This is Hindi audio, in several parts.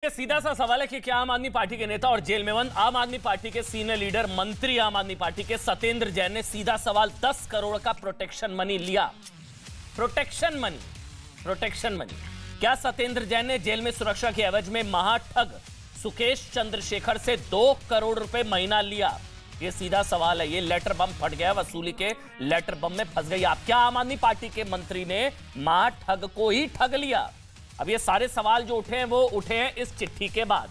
ये सीधा सा सवाल है कि क्या आम आदमी पार्टी के नेता और जेल में बंद आम आदमी पार्टी के सीनियर लीडर मंत्री आम आदमी पार्टी के सत्येंद्र जैन ने सीधा सवाल 10 करोड़ का प्रोटेक्शन मनी लिया। प्रोटेक्शन मनी क्या सत्येंद्र जैन ने जेल में सुरक्षा के एवज में महाठग सुकेश चंद्रशेखर से 2 करोड़ रुपए महीना लिया? ये सीधा सवाल है। ये लेटर बम फट गया, वसूली के लेटर बम में फंस गई आप। क्या आम आदमी पार्टी के मंत्री ने महाठग को ही ठग लिया? अब ये सारे सवाल जो उठे हैं वो उठे हैं इस चिट्ठी के बाद।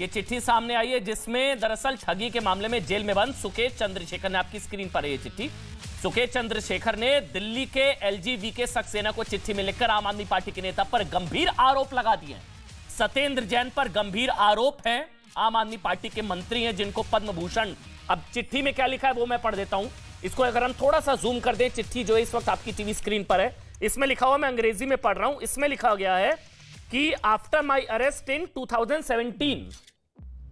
ये चिट्ठी सामने आई है जिसमें दरअसल ठगी के मामले में जेल में बंद सुकेश चंद्रशेखर ने, आपकी स्क्रीन पर है ये चिट्ठी, सुकेश चंद्रशेखर ने दिल्ली के एलजीबीके सक्सेना को चिट्ठी में लिखकर आम आदमी पार्टी के नेता पर गंभीर आरोप लगा दिए हैं। सत्येंद्र जैन पर गंभीर आरोप है। आम आदमी पार्टी के मंत्री हैं जिनको पद्म भूषण, अब चिट्ठी में क्या लिखा है वो मैं पढ़ देता हूं। इसको अगर हम थोड़ा सा जूम कर दें, चिट्ठी जो इस वक्त आपकी टीवी स्क्रीन पर है, इसमें लिखा हुआ, मैं अंग्रेजी में पढ़ रहा हूं, इसमें लिखा गया है कि आफ्टर माई अरेस्ट इन 2017,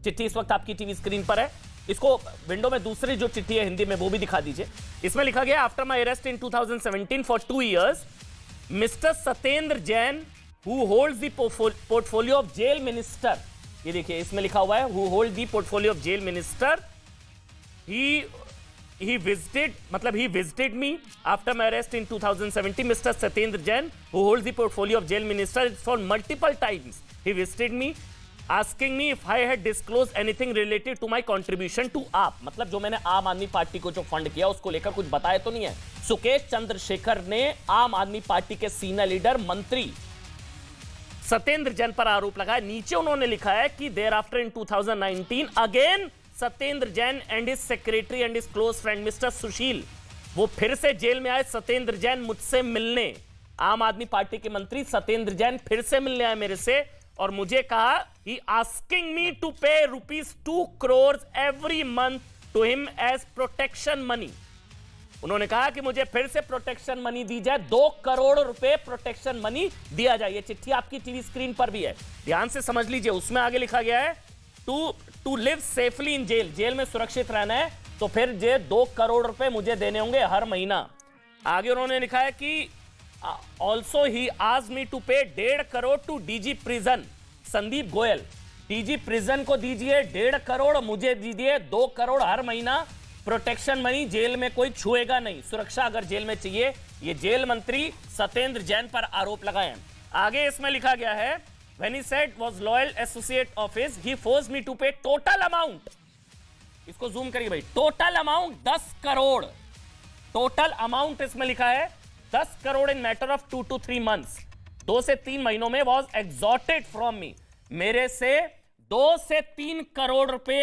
चिट्ठी इस वक्त आपकी टीवी स्क्रीन पर है, इसको विंडो में दूसरी जो चिट्ठी है हिंदी में वो भी दिखा दीजिए। इसमें लिखा गया आफ्टर माई अरेस्ट इन 2017 फॉर 2 years mister Satyendra Jain who holds the portfolio of jail minister, ये देखिए इसमें लिखा हुआ है who hold the portfolio of jail minister, he visited me after my arrest in 2017. Mr. Satyendra Jain, who holds the portfolio of jail minister, for multiple times he visited me asking me if I had disclosed anything related to my contribution to आप, मतलब जो मैंने आम आदमी पार्टी को जो फंड किया उसको लेकर कुछ बताया तो नहीं है। सुकेश चंद्रशेखर ने आम आदमी पार्टी के सीनियर लीडर मंत्री सत्येंद्र जैन पर आरोप लगाया। नीचे उन्होंने लिखा है कि thereafter in 2019 again Satyendra Jain and his secretary and his close friend mister Sushil, वो फिर से जेल में आए सत्येंद्र जैन मुझसे मिलने। आम आदमी पार्टी के मंत्री सत्येंद्र जैन फिर से मिलने आए मेरे से और मुझे कहा ही asking me to pay ₹2 crore every month to him as protection money. उन्होंने कहा कि मुझे फिर से प्रोटेक्शन मनी दी जाए, 2 करोड़ रुपए प्रोटेक्शन मनी दिया जाए। ये चिट्ठी आपकी टीवी स्क्रीन पर भी है, ध्यान से समझ लीजिए। उसमें आगे लिखा गया है to live safely in jail, jail में सुरक्षित रहना है तो फिर ये 2 करोड़ रुपए मुझे देने होंगे हर महीना। आगे उन्होंने लिखा है कि also he asked me to pay 1.5 crore to DG prison Sandeep Goyal, DG prison को दीजिए 1.5 करोड़, मुझे दीजिए 2 करोड़ हर महीना प्रोटेक्शन मनी, जेल में कोई छुएगा नहीं, सुरक्षा अगर जेल में चाहिए। ये जेल मंत्री सत्येंद्र जैन पर आरोप लगाए हैं। आगे इसमें लिखा गया है when he said was loyal associate of his, he forced me to pay total amount, इसको जूम करिए भाई, total amount 10 crore, total amount इसमें लिखा है 10 करोड़ इन मैटर ऑफ 2 to 3 months, 2 से 3 महीनों में was extorted from me, मेरे से 2 से 3 करोड़ रुपए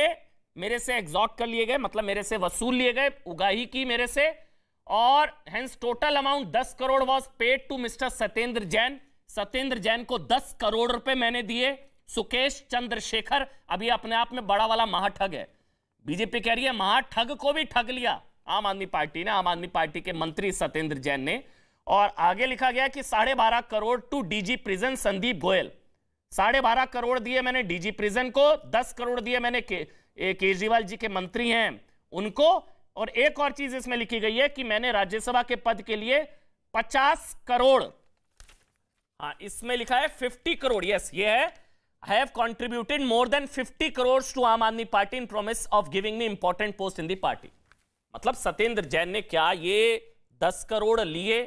मेरे से एग्जॉर्ट कर लिए गए, मतलब मेरे से वसूल लिए गए, उगाही की मेरे से, और hence total amount 10 crore was paid to mister Satyendra Jain. Satyendra Jain को 10 करोड़ रुपए मैंने दिए। सुकेश चंद्रशेखर अभी अपने आप में बड़ा वाला महाठग है। बीजेपी कह रही है महाठग को भी ठग लिया आम आदमी पार्टी ने, आम आदमी पार्टी के मंत्री सत्येंद्र जैन ने। और आगे लिखा गया कि 12.5 crore to DG prison Sandeep Goyal, 12.5 crore दिए मैंने डीजी प्रिजन को, 10 करोड़ दिए मैंने केजरीवाल जी के मंत्री हैं उनको। और एक और चीज इसमें लिखी गई है कि मैंने राज्यसभा के पद के लिए 50 करोड़, हाँ इसमें लिखा है 50 करोड़, यस ये है, I have contributed more than 50 crore to Aam Aadmi Party in promise of giving me important post in the party. मतलब सत्येंद्र जैन ने क्या ये 10 करोड़ लिए,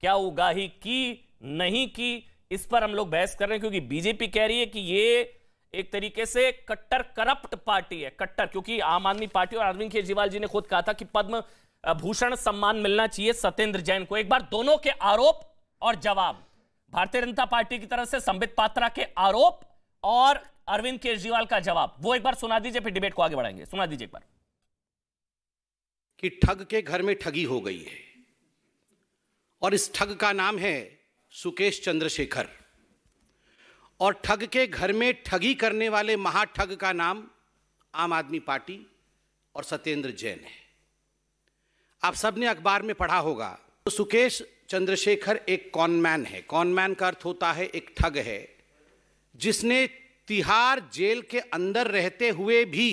क्या उगाही की नहीं की, इस पर हम लोग बहस कर रहे हैं, क्योंकि बीजेपी कह रही है कि ये एक तरीके से कट्टर करप्ट पार्टी है, कट्टर, क्योंकि आम आदमी पार्टी और अरविंद केजरीवाल जी ने खुद कहा था कि पद्म भूषण सम्मान मिलना चाहिए सत्येंद्र जैन को। एक बार दोनों के आरोप और जवाब, भारतीय जनता पार्टी की तरफ से संबित पात्रा के आरोप और अरविंद केजरीवाल का जवाब, वो एक बार सुना दीजिए, फिर डिबेट को आगे बढ़ाएंगे। सुना दीजिए एक बार। कि ठग के घर में ठगी हो गई है और इस ठग का नाम है सुकेश चंद्रशेखर, और ठग के घर में ठगी करने वाले महाठग का नाम आम आदमी पार्टी और सत्येंद्र जैन है। आप सबने अखबार में पढ़ा होगा, तो सुकेश चंद्रशेखर एक कॉनमैन है। कॉनमैन का अर्थ होता है एक ठग है, जिसने तिहाड़ जेल के अंदर रहते हुए भी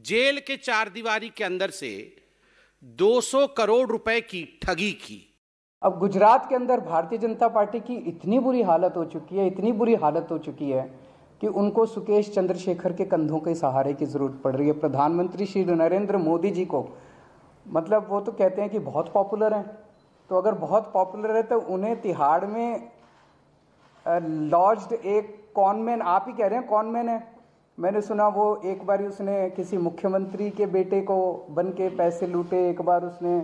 जेल के 4 दीवारी के अंदर से 200 करोड़ रुपए की ठगी की। अब गुजरात के अंदर भारतीय जनता पार्टी की इतनी बुरी हालत हो चुकी है, इतनी बुरी हालत हो चुकी है कि उनको सुकेश चंद्रशेखर के कंधों के सहारे की ज़रूरत पड़ रही है। प्रधानमंत्री श्री नरेंद्र मोदी जी को मतलब वो तो कहते हैं कि बहुत पॉपुलर हैं, तो अगर बहुत पॉपुलर है तो उन्हें तिहाड़ में लॉज्ड एक कॉनमैन, आप ही कह रहे हैं कॉनमैन है, मैंने सुना वो एक बार उसने किसी मुख्यमंत्री के बेटे को बन के पैसे लूटे, एक बार उसने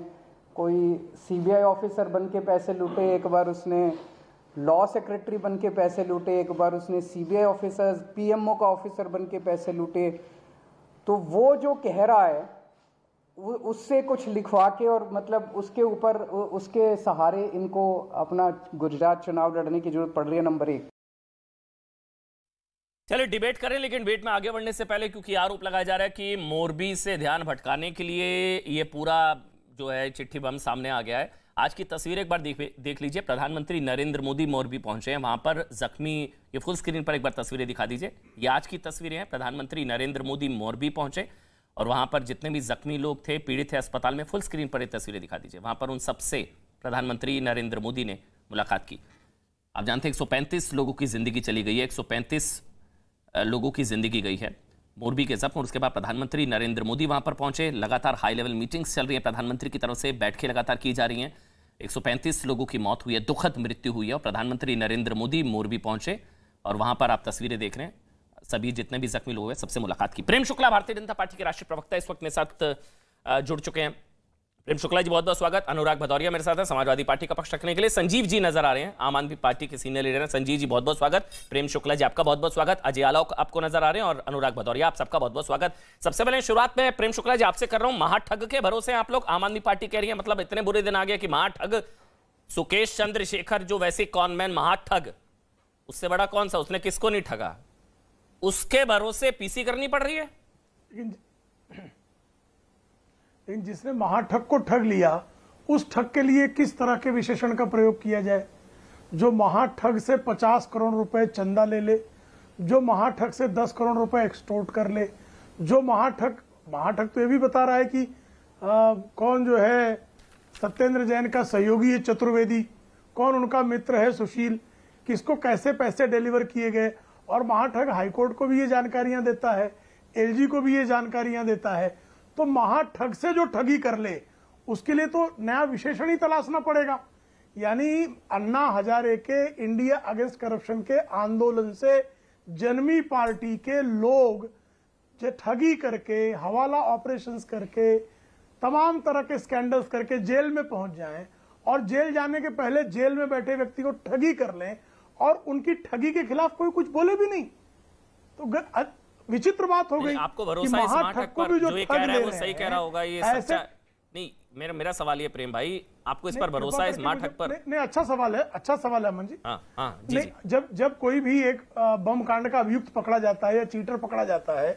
कोई सीबीआई ऑफिसर बन के पैसे लूटे, एक बार उसने लॉ सेक्रेटरी बन के पैसे लूटे, एक बार उसने सीबीआई ऑफिसर पीएमओ का ऑफिसर बन के पैसे लूटे। तो वो जो कह रहा है उससे कुछ लिखवा के और मतलब उसके ऊपर उसके सहारे इनको अपना गुजरात चुनाव लड़ने की जरूरत पड़ रही है। नंबर 1। चलिए डिबेट करें, लेकिन डिबेट में आगे बढ़ने से पहले क्योंकि आरोप लगाया जा रहा है कि मोरबी से ध्यान भटकाने के लिए ये पूरा जो है चिट्ठी बम सामने आ गया है। आज की तस्वीर एक बार देख लीजिए। प्रधानमंत्री नरेंद्र मोदी मोरबी पहुंचे हैं, वहां पर जख्मी, ये फुल स्क्रीन पर एक बार तस्वीरें दिखा दीजिए। ये आज की तस्वीरें हैं, प्रधानमंत्री नरेंद्र मोदी मोरबी पहुंचे और वहां पर जितने भी जख्मी लोग थे, पीड़ित थे अस्पताल में, फुल स्क्रीन पर ये तस्वीरें दिखा दीजिए। वहां पर उन सबसे प्रधानमंत्री नरेंद्र मोदी ने मुलाकात की। आप जानते हैं 135 लोगों की जिंदगी चली गई है, 135 लोगों की जिंदगी गई है मोरबी के जख्म। और उसके बाद प्रधानमंत्री नरेंद्र मोदी वहां पर पहुंचे। लगातार हाई लेवल मीटिंग्स चल रही हैं प्रधानमंत्री की तरफ से, बैठकें लगातार की जा रही हैं। 135 लोगों की मौत हुई है, दुखद मृत्यु हुई है और प्रधानमंत्री नरेंद्र मोदी मोरबी पहुंचे और वहां पर आप तस्वीरें देख रहे हैं, सभी जितने भी जख्मी लोग हैं सबसे मुलाकात की। प्रेम शुक्ला भारतीय जनता पार्टी के राष्ट्रीय प्रवक्ता इस वक्त मेरे साथ जुड़ चुके हैं। प्रेम शुक्ला जी बहुत बहुत स्वागत। अनुराग भदौरिया मेरे साथ है समाजवादी पार्टी का पक्ष रखने के लिए। संजीव जी नजर आ रहे हैं, आम आदमी पार्टी के सीनियर लीडर हैं। संजीव जी बहुत बहुत स्वागत। प्रेम शुक्ला जी आपका बहुत बहुत स्वागत। अजय आलोक आपको नजर आ रहे हैं और अनुराग भदौरिया आप सबका बहुत बहुत स्वागत। सबसे पहले शुरुआत में प्रेम शुक्ला जी आपसे कर रहा हूं, महाठग के भरोसे आप लोग, आम आदमी पार्टी कह रही है मतलब इतने बुरे दिन आ गए कि महाठग सुकेश चंद्रशेखर जो वैसे कॉनमैन महाठग, उससे बड़ा कौन सा, उसने किसको नहीं ठगा, उसके भरोसे पीसी करनी पड़ रही है। लेकिन जिसने महाठग को ठग लिया उस ठग के लिए किस तरह के विशेषण का प्रयोग किया जाए। जो महाठग से 50 करोड़ रुपए चंदा ले ले, जो महाठग से 10 करोड़ रुपए एक्सटोर्ट कर ले, जो महाठग तो ये भी बता रहा है कि कौन जो है सत्येंद्र जैन का सहयोगी है चतुर्वेदी, कौन उनका मित्र है सुशील, किसको कैसे पैसे डिलीवर किए गए। और महाठग हाईकोर्ट को भी ये जानकारियां देता है, एलजी को भी ये जानकारियां देता है। तो महाठग से जो ठगी कर ले उसके लिए तो नया विशेषण ही तलाशना पड़ेगा। यानी अन्ना हजारे के इंडिया अगेंस्ट करप्शन के आंदोलन से जन्मी पार्टी के लोग जो ठगी करके, हवाला ऑपरेशंस करके, तमाम तरह के स्कैंडल्स करके जेल में पहुंच जाएं और जेल जाने के पहले जेल में बैठे व्यक्ति को ठगी कर लें और उनकी ठगी के खिलाफ कोई कुछ बोले भी नहीं, तो विचित्र बात हो गई। आपको भरोसा है इस महाठग पर, जो ये कह रहा है वो सही कह रहा होगा, ये सच्चा नहीं। मेरा सवाल ये प्रेम भाई, आपको इस पर भरोसा है इस महाठग पर? नहीं, अच्छा सवाल है, अच्छा सवाल है अमन जी। हाँ, जी, जी। जब कोई भी एक बम कांड का अभियुक्त पकड़ा जाता है या चीटर पकड़ा जाता है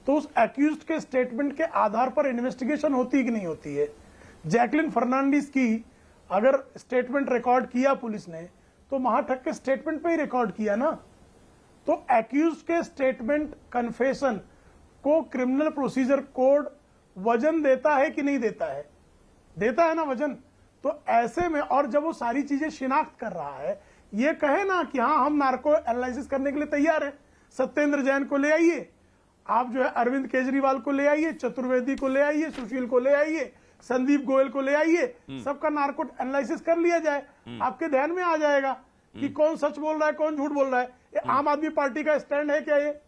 तो उस एक्यूज्ड के स्टेटमेंट के आधार पर इन्वेस्टिगेशन होती है कि नहीं होती है। जैकलिन फर्नांडिस की अगर स्टेटमेंट रिकॉर्ड किया पुलिस ने तो महाठग के स्टेटमेंट पे ही रिकॉर्ड किया ना। तो एक्यूज्ड के स्टेटमेंट कन्फेशन को क्रिमिनल प्रोसीजर कोड वजन देता है कि नहीं देता है? देता है ना वजन। तो ऐसे में और जब वो सारी चीजें शिनाख्त कर रहा है, ये कहे ना कि हाँ हम नार्को एनालिसिस करने के लिए तैयार हैं, सत्येंद्र जैन को ले आइए, आप जो है अरविंद केजरीवाल को ले आइए, चतुर्वेदी को ले आइए, सुशील को ले आइए, संदीप गोयल को ले आइए, सबका नार्को एनालिसिस कर लिया जाए, आपके ध्यान में आ जाएगा कि कौन सच बोल रहा है कौन झूठ बोल रहा है। ये आम आदमी पार्टी का स्टैंड है क्या? ये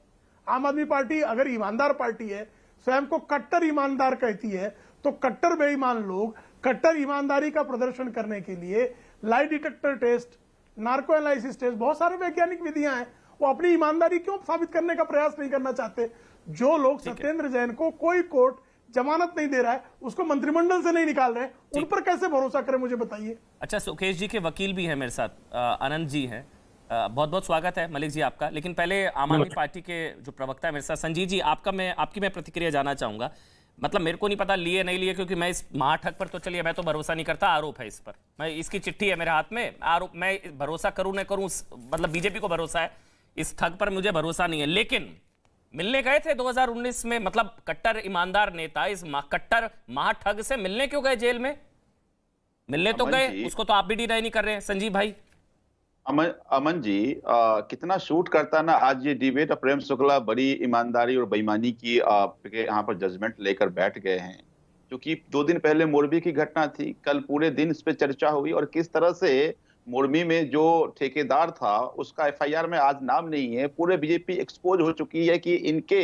आम आदमी पार्टी अगर ईमानदार पार्टी है, स्वयं को कट्टर ईमानदार कहती है, तो कट्टर बेईमान लोग कट्टर ईमानदारी का प्रदर्शन करने के लिए lie detector test, narco analysis test, बहुत सारे वैज्ञानिक विधियां हैं, वो अपनी ईमानदारी क्यों साबित करने का प्रयास नहीं करना चाहते? जो लोग सत्येंद्र जैन को कोई कोर्ट जमानत नहीं दे रहा है, उसको मंत्रिमंडल से नहीं निकाल रहे, उन पर कैसे भरोसा करें, मुझे बताइए। अच्छा, सुकेश जी के वकील भी है मेरे साथ, आनंद जी हैं, बहुत बहुत स्वागत है मलिक जी आपका। लेकिन पहले आम आदमी पार्टी के जो प्रवक्ता है मेरे साथ, संजीव जी आपकी मैं प्रतिक्रिया जानना चाहूंगा। मतलब मेरे को नहीं पता लिए नहीं लिए, क्योंकि मैं इस महाठग पर तो चलिए मैं तो भरोसा नहीं करता, आरोप है इस पर, मैं इसकी चिट्ठी है मेरे हाथ में, आरोप, मैं भरोसा करूं न करूं, मतलब बीजेपी को भरोसा है, इस ठग पर मुझे भरोसा नहीं है। लेकिन मिलने गए थे 2019 में, मतलब कट्टर ईमानदार नेता इस कट्टर महाठग से मिलने क्यों गए जेल में? मिलने तो गए, उसको तो आप भी डिनाई नहीं कर रहे हैं संजीव भाई। अमन जी, कितना शूट करता ना आज ये डिबेट। और प्रेम शुक्ला बड़ी ईमानदारी और बेईमानी की के यहाँ पर जजमेंट लेकर बैठ गए हैं, क्योंकि 2 दिन पहले मोरबी की घटना थी, कल पूरे दिन इस पे चर्चा हुई और किस तरह से मोरबी में जो ठेकेदार था उसका एफआईआर में आज नाम नहीं है। पूरे बीजेपी एक्सपोज हो चुकी है कि इनके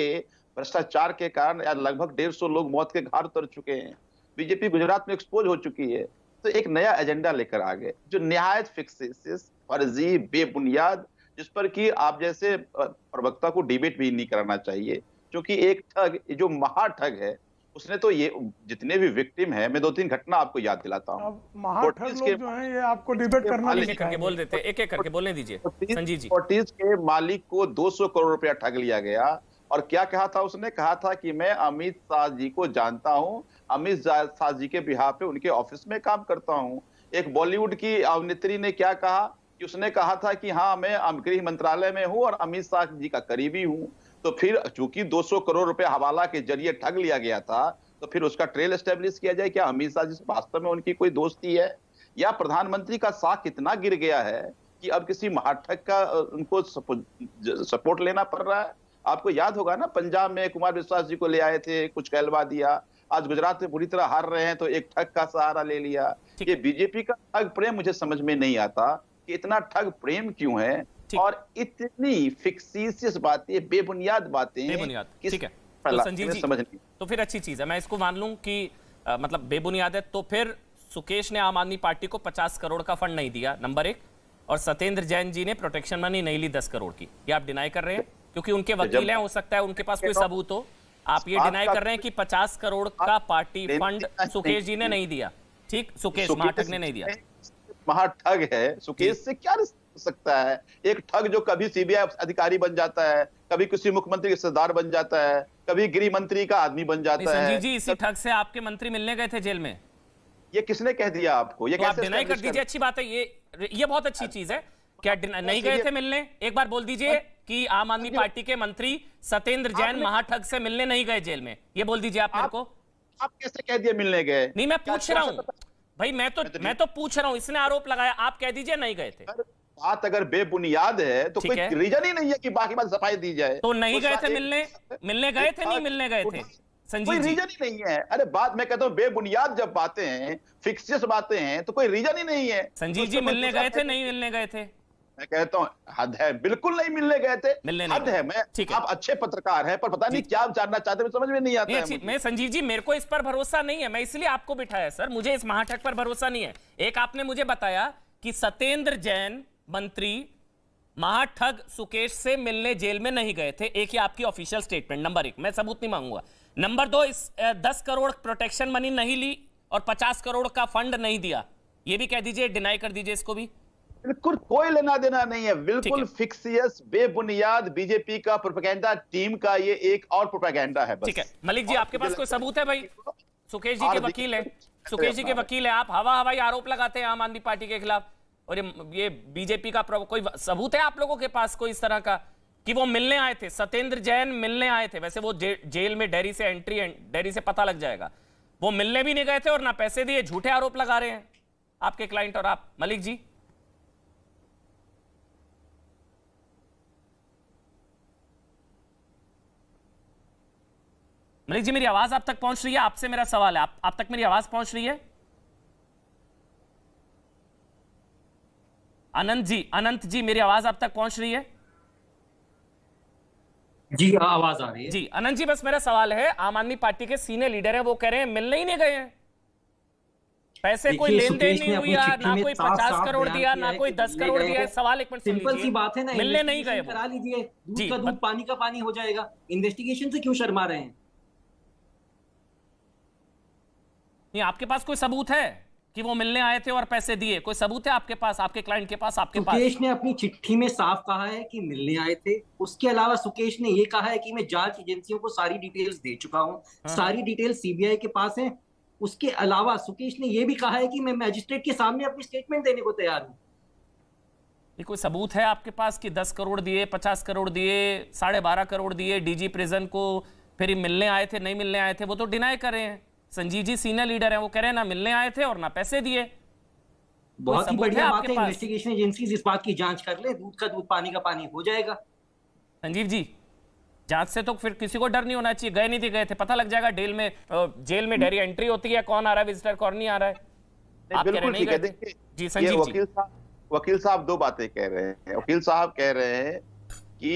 भ्रष्टाचार के कारण यार लगभग 150 लोग मौत के घाट उतर चुके हैं। बीजेपी गुजरात में एक्सपोज हो चुकी है, तो एक नया एजेंडा लेकर आ गए जो निहायत फिक्सियस, फर्जी, बेबुनियाद, जिस पर कि आप जैसे प्रवक्ता को डिबेट भी नहीं कराना चाहिए। क्योंकि एक ठग, जो महाठग है, उसने तो ये जितने भी विक्टिम है, मैं 2-3 घटना आपको याद दिलाता हूँ। महाठग लोग जो हैं ये आपको डिबेट करना नहीं करके बोल देते, एक एक करके बोलने दीजिए संजीव जी। फोर्टिस के मालिक को 200 करोड़ रुपया ठग लिया गया और क्या कहा था उसने? कहा था कि मैं अमित शाह जी को जानता हूं, अमित शाह जी के बिहाफ पे उनके ऑफिस में काम करता हूं। एक बॉलीवुड की अभिनेत्री ने क्या कहा कि उसने कहा था कि हाँ मैं गृह मंत्रालय में हूं और अमित शाह जी का करीबी हूं। तो फिर चूंकि 200 करोड़ रुपए हवाला के जरिए ठग लिया गया था, तो फिर उसका ट्रेल एस्टेब्लिश किया जाए। क्या अमित शाह जी से वास्तव में उनकी कोई दोस्ती है, या प्रधानमंत्री का साख कितना गिर गया है कि अब किसी महाठग का उनको सपोर्ट लेना पड़ रहा है? आपको याद होगा ना, पंजाब में कुमार विश्वास जी को ले आए थे, कुछ कहलवा दिया। आज गुजरात में बुरी तरह हार रहे हैं तो एक ठग का सहारा ले लिया। ये बीजेपी का ठग प्रेम मुझे समझ में नहीं आता कि इतना ठग प्रेम क्यों है और इतनी फिक्सियस बातें, बेबुनियाद बातें। ठीक है, तो संजीव जी समझ नहीं। तो फिर अच्छी चीज है, मैं इसको मान लूं कि मतलब बेबुनियाद है। तो फिर सुकेश ने आम आदमी पार्टी को 50 करोड़ का फंड नहीं दिया, नंबर 1, और सत्येंद्र जैन जी ने प्रोटेक्शन मनी नहीं ली 10 करोड़ की। ये आप डिनाई कर रहे हैं क्योंकि उनके वकील हैं, हो सकता है उनके पास कोई सबूत हो। आप ये डिनाई कर रहे हैं कि 50 करोड़ का पार्टी फंड सुकेश जी ने नहीं दिया। ठीक, सुकेश महाठग ने नहीं दिया। महाठग है, सुकेश से क्या सकता है? एक ठग जो कभी सीबीआई अधिकारी बन जाता है, कभी किसी मुख्यमंत्री के रिश्तेदार बन जाता है, कभी गृह मंत्री का आदमी बन जाता है। संजीव जी, इसी ठग से आपके मंत्री मिलने गए थे जेल में। ये किसने कह दिया आपको? ये तो आप डिनाई कर दीजिए, अच्छी बात है, ये बहुत अच्छी चीज है। क्या नहीं गए थे मिलने? एक बार बोल दीजिए कि आम आदमी पार्टी के मंत्री सत्येंद्र जैन महाठग से मिलने नहीं गए जेल में। ये बोल दीजिए आप मेरे को। आप कैसे कह दिए मिलने गए? नहीं, मैं पूछ रहा हूं भाई, मैं तो पूछ रहा हूं, इसने आरोप लगाया, आप कह दीजिए नहीं गए थे। बात अगर बेबुनियाद है तो कोई रीजन ही नहीं है कि बाकी बात सफाई दी जाए। तो नहीं गए थे मिलने गए थे, नहीं मिलने गए थे संजीव जी? कोई रीजन ही नहीं है। अरे बात मैं कहता हूं, बेबुनियाद जब बातें हैं, फिक्सियस बातें हैं, तो कोई रीजन ही नहीं है। संजीव जी, मिलने गए थे, नहीं मिलने गए थे? मैं कहता हूं हद है, बिल्कुल नहीं मिलने गए थे, हद है। मैं आप अच्छे पत्रकार हैं, पर पता नहीं क्या जानना चाहते हैं, समझ में नहीं आता है। मैं संजीव जी, मेरे को इस पर भरोसा नहीं है, मैं इसलिए आपको बिठाया सर। मुझे इस महाठग पर भरोसा नहीं है। एक आपने मुझे बताया कि सत्येंद्र जैन मंत्री महाठग सुकेश से मिलने जेल में नहीं गए थे। एक ही आपकी ऑफिशियल स्टेटमेंट, नंबर 1, मैं सबूत नहीं मांगूंगा। नंबर 2, इस 10 करोड़ प्रोटेक्शन मनी नहीं ली और 50 करोड़ का फंड नहीं दिया। ये भी कह दीजिए, डिनाई कर दीजिए इसको भी। बिल्कुल कोई लेना देना नहीं है, बिल्कुल फिक्सियस, बेबुनियाद, बीजेपी का प्रोपेगेंडा टीम का ये एक और प्रोपेगेंडा है बस। ठीक है मलिक जी, आपके पास कोई सबूत है भाई? सुकेश जी के वकील है, सुकेश जी के वकील है, आप हवाई आरोप लगाते हैं आम आदमी पार्टी के खिलाफ, और ये बीजेपी का कोई सबूत है आप लोगों के पास कोई इस तरह का कि वो मिलने आए थे? सत्येंद्र जैन मिलने आए थे, वैसे वो जेल में डेयरी से एंट्री, डेयरी से पता लग जाएगा। वो मिलने भी नहीं गए थे और ना पैसे दिए, झूठे आरोप लगा रहे हैं आपके क्लाइंट और आप। मलिक जी, मलिक जी, मेरी आवाज आप तक पहुंच रही है? आपसे मेरा सवाल है, आप तक मेरी आवाज पहुंच रही है? अनंत जी, मेरी आवाज आप तक पहुंच रही है? जी आवाज आ रही है। जी अनंत जी, बस मेरा सवाल है, आम आदमी पार्टी के सीनियर लीडर हैं, वो कह रहे हैं मिलने ही नहीं गए हैं, पैसे कोई लेन देन नहीं हुई, ना कोई 50 करोड़ दिया, ना कोई 10 करोड़ दिया। सवाल एक मिनट, सिंपल सी बात है ना, मिलने नहीं गए, करा लीजिए, दूध का दूध पानी का पानी हो जाएगा। इन्वेस्टिगेशन से क्यों शर्मा रहे हैं? नहीं, आपके पास कोई सबूत है कि वो मिलने आए थे और पैसे दिए? कोई सबूत है आपके पास, आपके क्लाइंट के पास, आपके पास? सुकेश ने अपनी चिट्ठी में साफ कहा है कि मिलने आए थे। उसके अलावा सुकेश ने ये कहा है कि मैं जांच एजेंसियों को सारी डिटेल्स दे चुका हूं, सारी डिटेल्स सीबीआई के पास हैं। उसके अलावा सुकेश ने यह भी कहा है कि मैं मैजिस्ट्रेट के सामने अपनी स्टेटमेंट देने को तैयार हूं। ये कोई सबूत है आपके पास कि 10 करोड़ दिए, 50 करोड़ दिए, 12.5 करोड़ दिए डीजी प्रिजन को, फिर मिलने आए थे, नहीं मिलने आए थे? वो तो डिनाई कर रहे हैं। संजीव जी सीनियर लीडर हैं, वो कह रहे हैं ना मिलने आए थे और ना पैसे दिए। बहुत ही बढ़िया बात है, इन्वेस्टिगेशन एजेंसीज इस बात की जांच कर ले, दूध का दूध पानी का पानी हो जाएगा। संजीव जी, जांच से तो फिर किसी को डर नहीं होना चाहिए, गए नहीं थे, गए थे, पता लग जाएगा। जेल में डायरी एंट्री होती है, कौन आ रहा है विजिटर, कौन नहीं आ रहा है। बिल्कुल ठीक है। देखिए जी संजीव जी, वकील साहब दो बातें कह रहे हैं। वकील साहब कह रहे हैं कि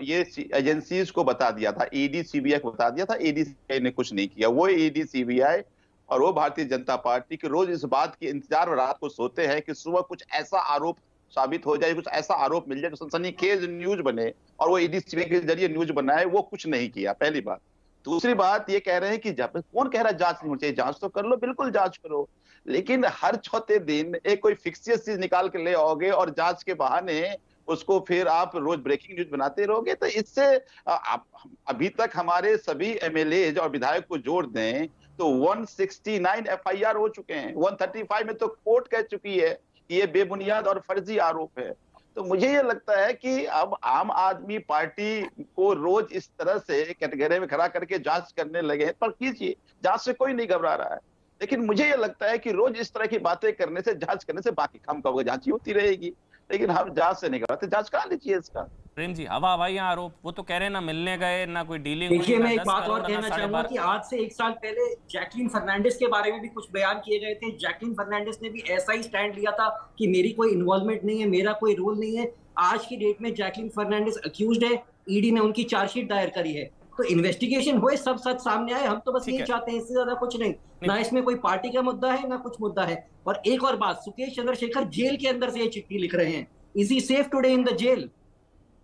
ये एजेंसीज को बता दिया था, ईडी सीबीआई को बता दिया था, ईडी सीबीआई ने कुछ नहीं किया। वो ईडी सीबीआई और वो भारतीय जनता पार्टी के रोज इस बात की इंतजार और रात को सोते हैं कि सुबह कुछ ऐसा आरोप साबित हो जाए, कुछ ऐसा आरोप मिल जाए जो सनसनीखेज न्यूज बने, और वो ईडी सीबीआई के जरिए न्यूज बनाए। वो कुछ नहीं किया, पहली बात। दूसरी बात ये कह रहे हैं कि कौन कह रहा है जांच नहीं होनी चाहिए, जांच तो कर लो, बिल्कुल जांच करो, लेकिन हर चौथे दिन एक कोई फिक्सियस चीज निकाल के ले आओगे और जांच के बहाने उसको फिर आप रोज ब्रेकिंग न्यूज बनाते रहोगे, तो इससे अभी तक हमारे सभी एमएलए और विधायक को जोड़ दें तो 169 एफआईआर हो चुके हैं, 135 में तो कोर्ट कह चुकी है कि ये बेबुनियाद और फर्जी आरोप है। तो मुझे ये लगता है कि अब आम आदमी पार्टी को रोज इस तरह से कैटेगरी में खड़ा करके जांच करने लगे, पर कीजिए, जांच से कोई नहीं घबरा रहा है, लेकिन मुझे ये लगता है कि रोज इस तरह की बातें करने से, जांच करने से बाकी काम का होगा, जांच ही होती रहेगी, लेकिन हम जांच से नहीं घबराते, जांच करा लीजिए इसका। प्रेम जी, हवा हवाई आरोप, वो तो कह रहे हैं ना मिलने गए ना कोई डीलिंग। देखिए मैं एक बात और कहना चाहूंगा कि आज से 1 साल पहले जैकलीन फर्नांडिस के बारे में भी कुछ बयान किए गए थे। जैकलीन फर्नांडिस ने भी ऐसा ही स्टैंड लिया था कि मेरी कोई इन्वॉल्वमेंट नहीं है, मेरा कोई रोल नहीं है। आज की डेट में जैकलीन फर्नांडिस अक्यूज्ड है, ईडी ने उनकी चार्जशीट दायर करी है, तो इन्वेस्टिगेशन हुए, सब सच सामने आए। हम तो बस यही चाहते हैं, इससे ज्यादा कुछ नहीं, ना इसमें कोई पार्टी का मुद्दा है ना कुछ मुद्दा है। और एक और बात, सुकेश चंद्रशेखर जेल के अंदर से ये चिट्ठी लिख रहे हैं, is he safe today in the jail?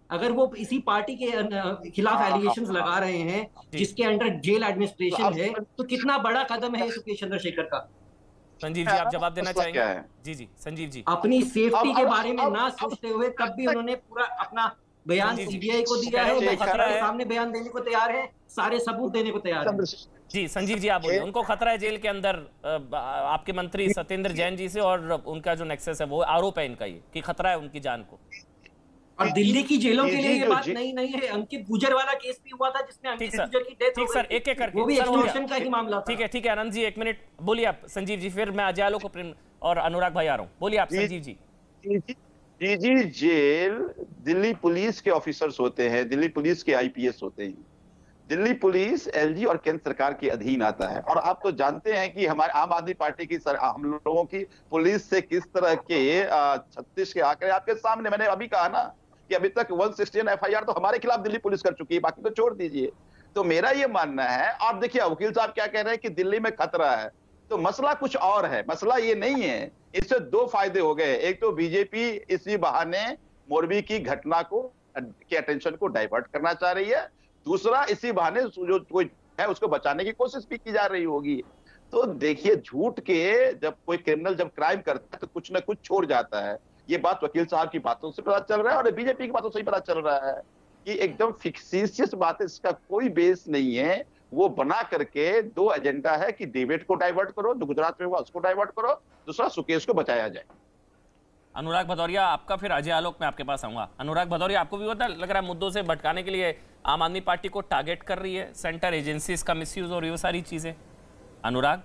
अगर वो इसी पार्टी के खिलाफ एलिगेशंस लगा रहे हैं जिसके अंडर जेल एडमिनिस्ट्रेशन है, तो कितना बड़ा कदम है सुकेश चंद्रशेखर का। संजीव जी, आप जवाब देना चाहेंगे? जी जी संजीव जी। अपनी सेफ्टी के बारे में ना सोचते हुए तब भी उन्होंने पूरा अपना बयान सीबीआई को दिया है, सामने बयान देने को तैयार है, सारे सबूत देने को तैयार है। जी संजीव जी, आप बोलिए। उनको खतरा है जेल के अंदर आपके मंत्री सत्येंद्र जैन जी से, और उनका जो नेक्सस है, वो आरोप है इनका ये कि खतरा है उनकी जान को। और दिल्ली की जेलों के लिए ये बात नहीं है। अंकित गुजर वाला केस भी हुआ था जिसमें अंकित गुजर की डेथ हो गई। सर, एक एक करके, वो भी एक्सटॉर्शन का ही मामला था। ठीक है आनंद जी, 1 मिनट बोलिए आप। संजीव जी, फिर मैं अजयालो को और अनुराग भाई आ रहा हूँ, बोलिए आप संजीव जी। जी, जेल दिल्ली पुलिस के ऑफिसर्स होते हैं, दिल्ली पुलिस के आईपीएस होते हैं। दिल्ली पुलिस एलजी और केंद्र सरकार के अधीन आता है, और आप तो जानते हैं कि हमारे आम आदमी पार्टी की हम लोगों की पुलिस से किस तरह के 36 के आंकड़े आपके सामने। मैंने अभी कहा ना कि अभी तक 116 एफआईआर तो हमारे खिलाफ दिल्ली पुलिस कर चुकी है, बाकी तो छोड़ दीजिए। तो मेरा ये मानना है, आप देखिए वकील साहब क्या कह रहे हैं कि दिल्ली में खतरा है, तो मसला कुछ और है। मसला ये नहीं है, इससे 2 फायदे हो गए। एक तो बीजेपी इसी बहाने मोरबी की घटना को के अटेंशन को डाइवर्ट करना चाह रही है, दूसरा इसी बहाने जो कोई है उसको बचाने की कोशिश भी की जा रही होगी। तो देखिए, झूठ के जब कोई क्रिमिनल जब क्राइम करता है तो कुछ ना कुछ छोड़ जाता है। ये बात वकील साहब की बातों से पता चल रहा है और बीजेपी की बातों से ही पता चल रहा है कि एकदम फिक्सियस बात है, इसका कोई बेस नहीं है। वो बना करके 2 एजेंडा है कि डेविड को डाइवर्ट करो, जो गुजरात में हुआ उसको डाइवर्ट करो, दूसरा सुकेश को बचाया जाए। अनुराग भदौरिया, आपका फिर अजय आलोक में आपके पास आऊंगा। अनुराग भदौरिया, आपको भी पता लग रहा है मुद्दों से भटकाने के लिए आम आदमी पार्टी को टारगेट कर रही है सेंटर एजेंसीज का मिसयूज और ये सारी चीजें? अनुराग,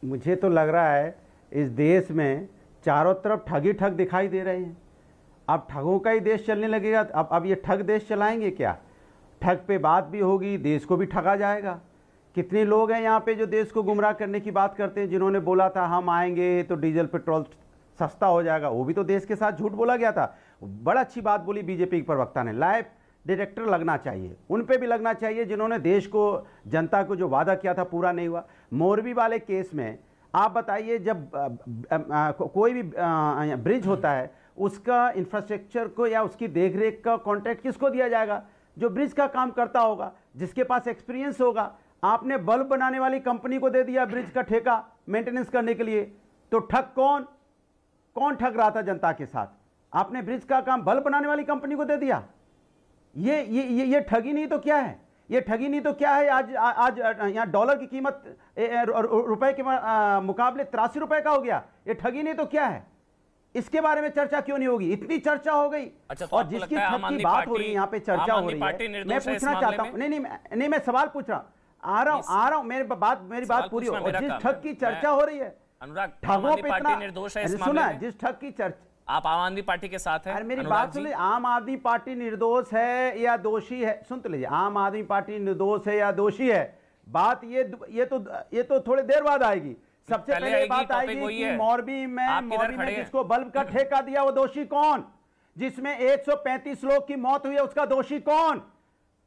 मुझे तो लग रहा है इस देश में चारों तरफ ठग ही ठग दिखाई दे रहे हैं। अब ठगों का ही देश चलने लगेगा। अब ये ठग देश चलाएंगे क्या? ठग पे बात भी होगी, देश को भी ठगा जाएगा। कितने लोग हैं यहाँ पे जो देश को गुमराह करने की बात करते हैं, जिन्होंने बोला था हम आएंगे तो डीजल पेट्रोल सस्ता हो जाएगा, वो भी तो देश के साथ झूठ बोला गया था। बड़ा अच्छी बात बोली बीजेपी के प्रवक्ता ने, लाइव डायरेक्टर लगना चाहिए, उन पे भी लगना चाहिए जिन्होंने देश को, जनता को जो वादा किया था पूरा नहीं हुआ। मोरबी वाले केस में आप बताइए, जब कोई भी ब्रिज होता है उसका इंफ्रास्ट्रक्चर को या उसकी देखरेख का कॉन्ट्रैक्ट किसको दिया जाएगा? जो ब्रिज का काम करता होगा, जिसके पास एक्सपीरियंस होगा। आपने बल्ब बनाने वाली कंपनी को दे दिया ब्रिज का ठेका मेंटेनेंस करने के लिए, तो ठग कौन ठग रहा था जनता के साथ? आपने ब्रिज का काम बल्ब बनाने वाली कंपनी को दे दिया। ये ठगी नहीं तो क्या है? ये ठगी नहीं तो क्या है? आज यहाँ डॉलर की कीमत रुपए के मुकाबले 83 रुपए का हो गया। ये ठगी नहीं तो क्या है? इसके बारे में चर्चा क्यों नहीं होगी? इतनी चर्चा हो गई। अच्छा, और जिसकी ठग की बात हो रही है यहाँ पे चर्चा हो रही है, मैं पूछना चाहता हूँ। नहीं, मैं सवाल पूछ रहा हूँ, आ रहा हूँ, मेरी बात पूरी हो। और जिस ठग की चर्चा हो रही है, अनुराग, आम ठगों आदमी पे पार्टी इतना निर्दोष है इस सुना मामले है, में? जिस ठग की चर्चा, आप आम आदमी पार्टी के साथ हैं? अरे मेरी अनुराग बात सुन जी? लीजिए, आम आदमी पार्टी निर्दोष है या दोषी है, सुन तो लीजिए, आम आदमी पार्टी निर्दोष है या दोषी है, बात ये तो थोड़ी देर बाद आएगी। सबसे पहले ये बात आएगी कि मोरबी में जिसको बल्ब का ठेका दिया वो दोषी कौन, जिसमें 135 लोग की मौत हुई है उसका दोषी कौन,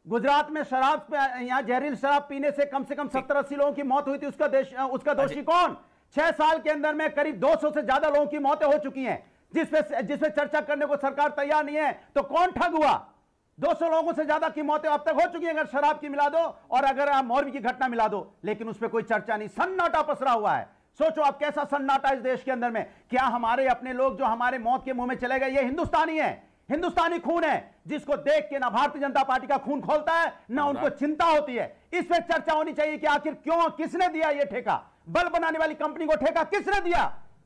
गुजरात में यहाँ जहरीली शराब पीने से कम 70-80 लोगों की मौत हुई थी, उसका दोषी कौन। 6 साल के अंदर में करीब 200 से ज्यादा लोगों की मौतें हो चुकी हैं, जिसपे चर्चा करने को सरकार तैयार नहीं है, तो कौन ठग हुआ। 200 लोगों से ज्यादा की मौतें अब तक हो चुकी हैं, अगर शराब की मिला दो और अगर आप मोरबी की घटना मिला दो, लेकिन उस पर कोई चर्चा नहीं, सन्नाटा पसरा हुआ है। सोचो आप कैसा सन्नाटा इस देश के अंदर में। क्या हमारे अपने लोग जो हमारे मौत के मुंह में चले गए, ये हिंदुस्तानी है, हिंदुस्तानी खून है, जिसको देख के ना भारतीय जनता पार्टी का खून खोलता है ना उनको चिंता होती है। इस पर चर्चा होनी चाहिए कि आखिर क्यों, किसने दिया ये ठेका, बल्ब बनाने वाली कंपनी को ठेका किसने दिया,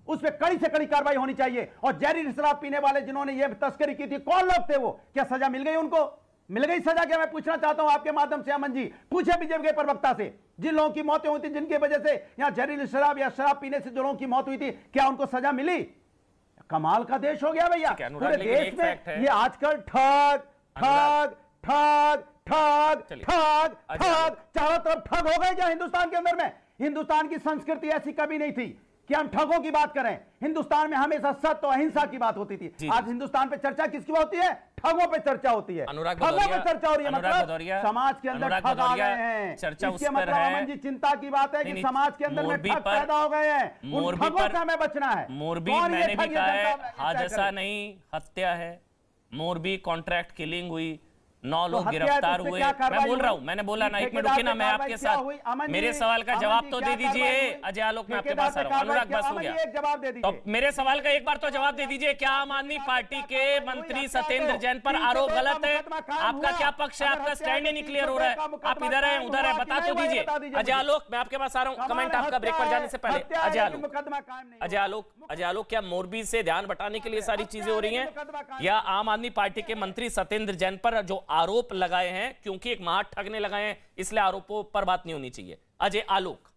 उस पर कड़ी से कड़ी कार्रवाई होनी चाहिए। और जहरीली शराब पीने वाले जिन्होंने ये तस्करी की थी, कौन लोग थे वो, क्या सजा मिल गई उनको, मिल गई सजा? क्या मैं पूछना चाहता हूं आपके माध्यम से अमन जी, पूछे बीजेपी के प्रवक्ता से, जिन लोगों की मौतें हुई थी, जिनकी वजह से यहां जहरीली शराब या शराब पीने से जो लोगों की मौत हुई थी, क्या उनको सजा मिली? कमाल का देश हो गया भैया पूरे देश में। ये आजकल ठग ठग ठग ठग ठग ठग, चारों तरफ ठग हो गए क्या हिंदुस्तान के अंदर में? हिंदुस्तान की संस्कृति ऐसी कभी नहीं थी कि हम ठगों की बात करें। हिंदुस्तान में हमेशा सत्य और अहिंसा की बात होती थी। आज हिंदुस्तान पे चर्चा किसकी होती है? ठगों पे चर्चा होती है, ठगों पे चर्चा हो रही है। मतलब समाज के अंदर ठग आ गए हैं, इसके मतलब अमन जी चिंता की बात है कि समाज के अंदर में ठग पैदा हो गए हैं, उन ठगों से हमें बचना है। मोरबी मैंने भी कहा है हादसा नहीं हत्या है, मोरबी कॉन्ट्रैक्ट किलिंग हुई, 9 लोग गिरफ्तार हुए। मैं बोल रहा हूं, मैंने बोला ना, एक मिनट रुकिए ना, मैं आपके साथ, मेरे सवाल का जवाब तो दे दीजिए। अजय आलोक, मैं आपके पास आ रहा हूं। अनुराग, बस हो गया, तो मेरे सवाल का एक बार तो जवाब दे दीजिए। क्या आम आदमी पार्टी के मंत्री सत्येंद्र जैन पर आरोप गलत है? आपका क्या पक्ष है? आपका स्टैंड ही नहीं क्लियर हो रहा है, आप इधर है उधर है, बता तो दीजिए। अजय आलोक, मैं आपके पास आ रहा हूं, कमेंट आपका ब्रेक पर जाने से पहले। अजय आलोक, क्या मोरबी से ध्यान बटाने के लिए सारी चीजें हो रही हैं, या आम आदमी पार्टी के मंत्री सत्येंद्र जैन पर जो आरोप लगाए हैं, क्योंकि एक महा ठग ने लगाए हैं, इसलिए आरोपों पर बात नहीं होनी चाहिए? अजय आलोक,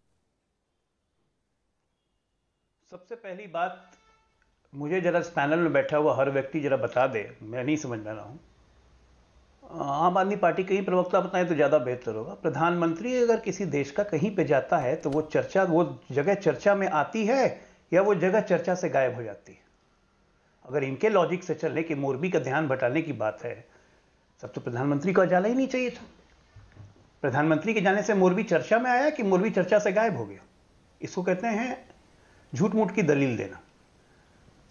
सबसे पहली बात, मुझे जरा इस पैनल में बैठा हुआ हर व्यक्ति जरा बता दे, मैं नहीं समझ में रहा हूं। आम आदमी पार्टी के ही प्रवक्ता बताएं तो ज्यादा बेहतर होगा। प्रधानमंत्री अगर किसी देश का कहीं पे जाता है तो वो जगह चर्चा में आती है या वो जगह चर्चा से गायब हो जाती है? अगर इनके लॉजिक से चलने की मोरबी का ध्यान बटाने की बात है, तब तो प्रधानमंत्री को जाना ही नहीं चाहिए था। प्रधानमंत्री के जाने से मोरबी चर्चा में आया कि मोरबी चर्चा से गायब हो गया? इसको कहते हैं झूठ मूठ की दलील देना।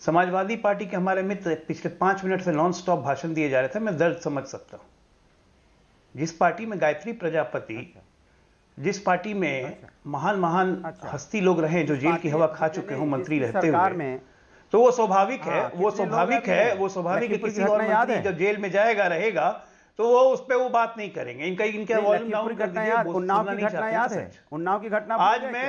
समाजवादी पार्टी के हमारे मित्र पिछले 5 मिनट से नॉन स्टॉप भाषण दिए जा रहे थे, मैं दर्द समझ सकता हूं। जिस पार्टी में गायत्री प्रजापति, जिस पार्टी में महान हस्ती लोग रहे जो जेल की हवा खा चुके हो मंत्री रहते हुए, तो वो स्वाभाविक है, वो स्वाभाविक है किसी और मंत्री जब जेल में जाएगा रहेगा तो वो उस पर वो बात नहीं करेंगे। इनका वॉल्यूम डाउन कर दीजिए। उन्नाव की घटना याद है? उन्नाव की घटना आज मैं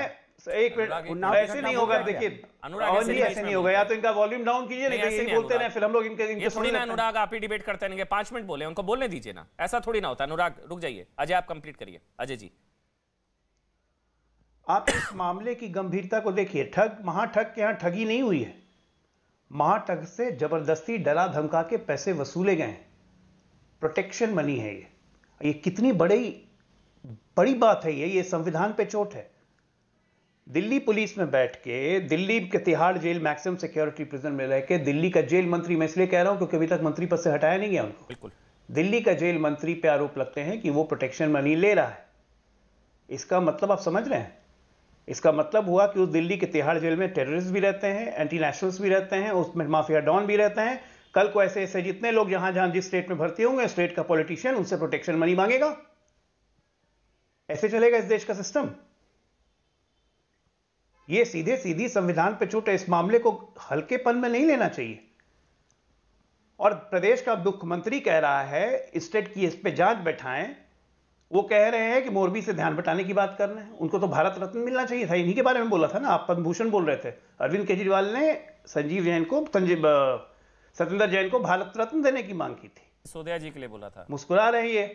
एक मिनट, ऐसे नहीं होगा, देखिए ऐसे नहीं होगा, या तो इनका वॉल्यूम डाउन कीजिए, नहीं बोलते रहे फिर हम लोग इनके थोड़ी ना। अनुराग, आप ही डिबेट करते रहेंगे, 5 मिनट बोले, उनको बोलने दीजिए ना, ऐसा थोड़ी ना होता। अनुराग रुक जाइए, अजय आप कंप्लीट करिए। अजय जी, आप इस मामले की गंभीरता को देखिए। महाठग के यहां ठगी नहीं हुई है, महाठग से जबरदस्ती डरा धमका के पैसे वसूले गए, प्रोटेक्शन मनी है ये कितनी बड़ी बात है ये संविधान पे चोट है। दिल्ली पुलिस में बैठ के, दिल्ली के Tihar jail maximum security prison में रह के, दिल्ली का जेल मंत्री, मैं इसलिए कह रहा हूं क्योंकि अभी तक मंत्री पद से हटाया नहीं गया उनको, बिल्कुल, दिल्ली का जेल मंत्री पे आरोप लगते हैं कि वो प्रोटेक्शन मनी ले रहा है। इसका मतलब आप समझ रहे हैं? इसका मतलब हुआ कि उस दिल्ली के तिहाड़ जेल में टेररिस्ट भी रहते हैं, एंटी नेशनल्स भी रहते हैं, उसमें माफिया डॉन भी रहते हैं। कल को ऐसे जितने लोग जहां जिस स्टेट में भर्ती होंगे, स्टेट का पॉलिटिशियन उनसे प्रोटेक्शन मनी मांगेगा। ऐसे चलेगा इस देश का सिस्टम? ये सीधी संविधान पे चोट है। इस मामले को हल्केपन में नहीं लेना चाहिए। और प्रदेश का मुख्यमंत्री कह रहा है स्टेट की इस पे जांच बैठाएं, वो कह रहे हैं कि मोरबी से ध्यान बटाने की बात कर रहे हैं। उनको तो भारत रत्न मिलना चाहिए था, इन्हीं के बारे में बोला था ना, आप पद्म भूषण बोल रहे थे। अरविंद केजरीवाल ने सत्येंद्र जैन को भारत रत्न देने की मांग की थी, सिसोदिया जी के लिए बोला था। मुस्कुरा रही है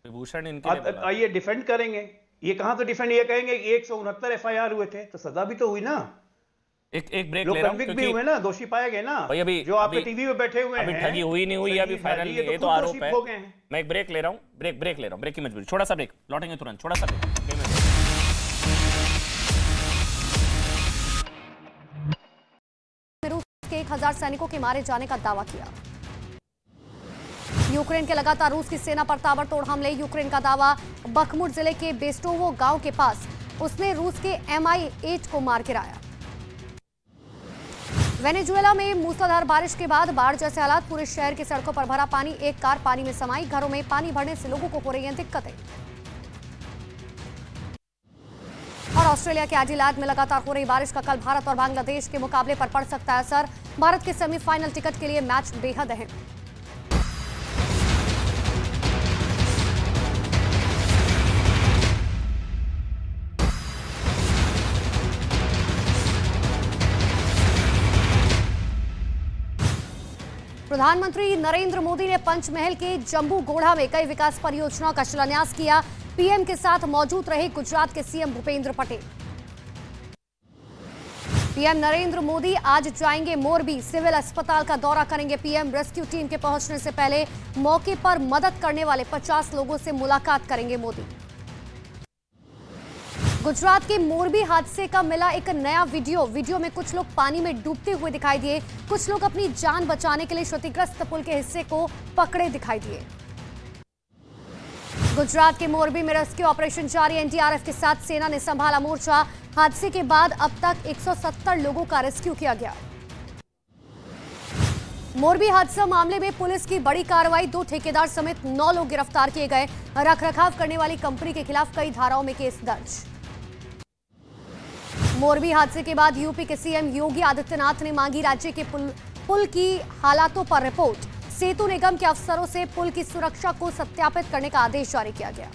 विभूषण इनके लिए बोला। आइए डिफेंड करेंगे, ये कहां तो डिफेंड, ये कहेंगे कि 169 FIR हुए थे तो सजा भी तो हुई ना। एक ब्रेक लोग ले रहा हूं कन्विक्ट भी हुए ना, दोषी पाए गए ना, भाई। अभी जो आपके टीवी पे बैठे हुए हैं, अभी ठगी हुई नहीं हुई, अभी फाइनल ये तो आरोप है। मैं एक ब्रेक ले रहा हूं, ब्रेक ले रहा हूं, ब्रेक की मजबूरी, छोटा सा ब्रेक, लौटेंगे तुरंत, छोटा सा ब्रेक। रूस के 1000 सैनिकों के मारे जाने का दावा किया। यूक्रेन के लगातार रूस की सेना पर ताबड़तोड़ हमले, यूक्रेन का दावा, बखमुट जिले के बेस्टोवो गांव के पास उसने रूस के Mi-8 को मार गिराया। वेनेजुएला में मूसलाधार बारिश के बाद बाढ़ जैसे हालात, पूरे शहर की सड़कों पर भरा पानी, एक कार पानी में समाई, घरों में पानी भरने से लोगों को हो रही हैं दिक्कतें। और ऑस्ट्रेलिया के एडिलेड में लगातार हो रही बारिश का कल भारत और बांग्लादेश के मुकाबले पर पड़ सकता है असर, भारत के सेमीफाइनल टिकट के लिए मैच बेहद अहम। प्रधानमंत्री नरेंद्र मोदी ने पंचमहल के जम्बू गोढ़ा में कई विकास परियोजनाओं का शिलान्यास किया। पीएम के साथ मौजूद रहे गुजरात के सीएम भूपेंद्र पटेल। पीएम नरेंद्र मोदी आज जाएंगे मोरबी, सिविल अस्पताल का दौरा करेंगे पीएम। रेस्क्यू टीम के पहुंचने से पहले मौके पर मदद करने वाले 50 लोगों से मुलाकात करेंगे मोदी। गुजरात के मोरबी हादसे का मिला एक नया वीडियो में कुछ लोग पानी में डूबते हुए दिखाई दिए, कुछ लोग अपनी जान बचाने के लिए क्षतिग्रस्त पुल के हिस्से को पकड़े दिखाई दिए। गुजरात के मोरबी में रेस्क्यू ऑपरेशन जारी, एनडीआरएफ के साथ सेना ने संभाला मोर्चा। हादसे के बाद अब तक 170 लोगों का रेस्क्यू किया गया। मोरबी हादसा मामले में पुलिस की बड़ी कार्रवाई, 2 ठेकेदार समेत 9 लोग गिरफ्तार किए गए। रखरखाव करने वाली कंपनी के खिलाफ कई धाराओं में केस दर्ज। मोरबी हादसे के बाद यूपी के सीएम योगी आदित्यनाथ ने मांगी राज्य के पुल की हालातों पर रिपोर्ट। सेतु निगम के अफसरों से पुल की सुरक्षा को सत्यापित करने का आदेश जारी किया गया।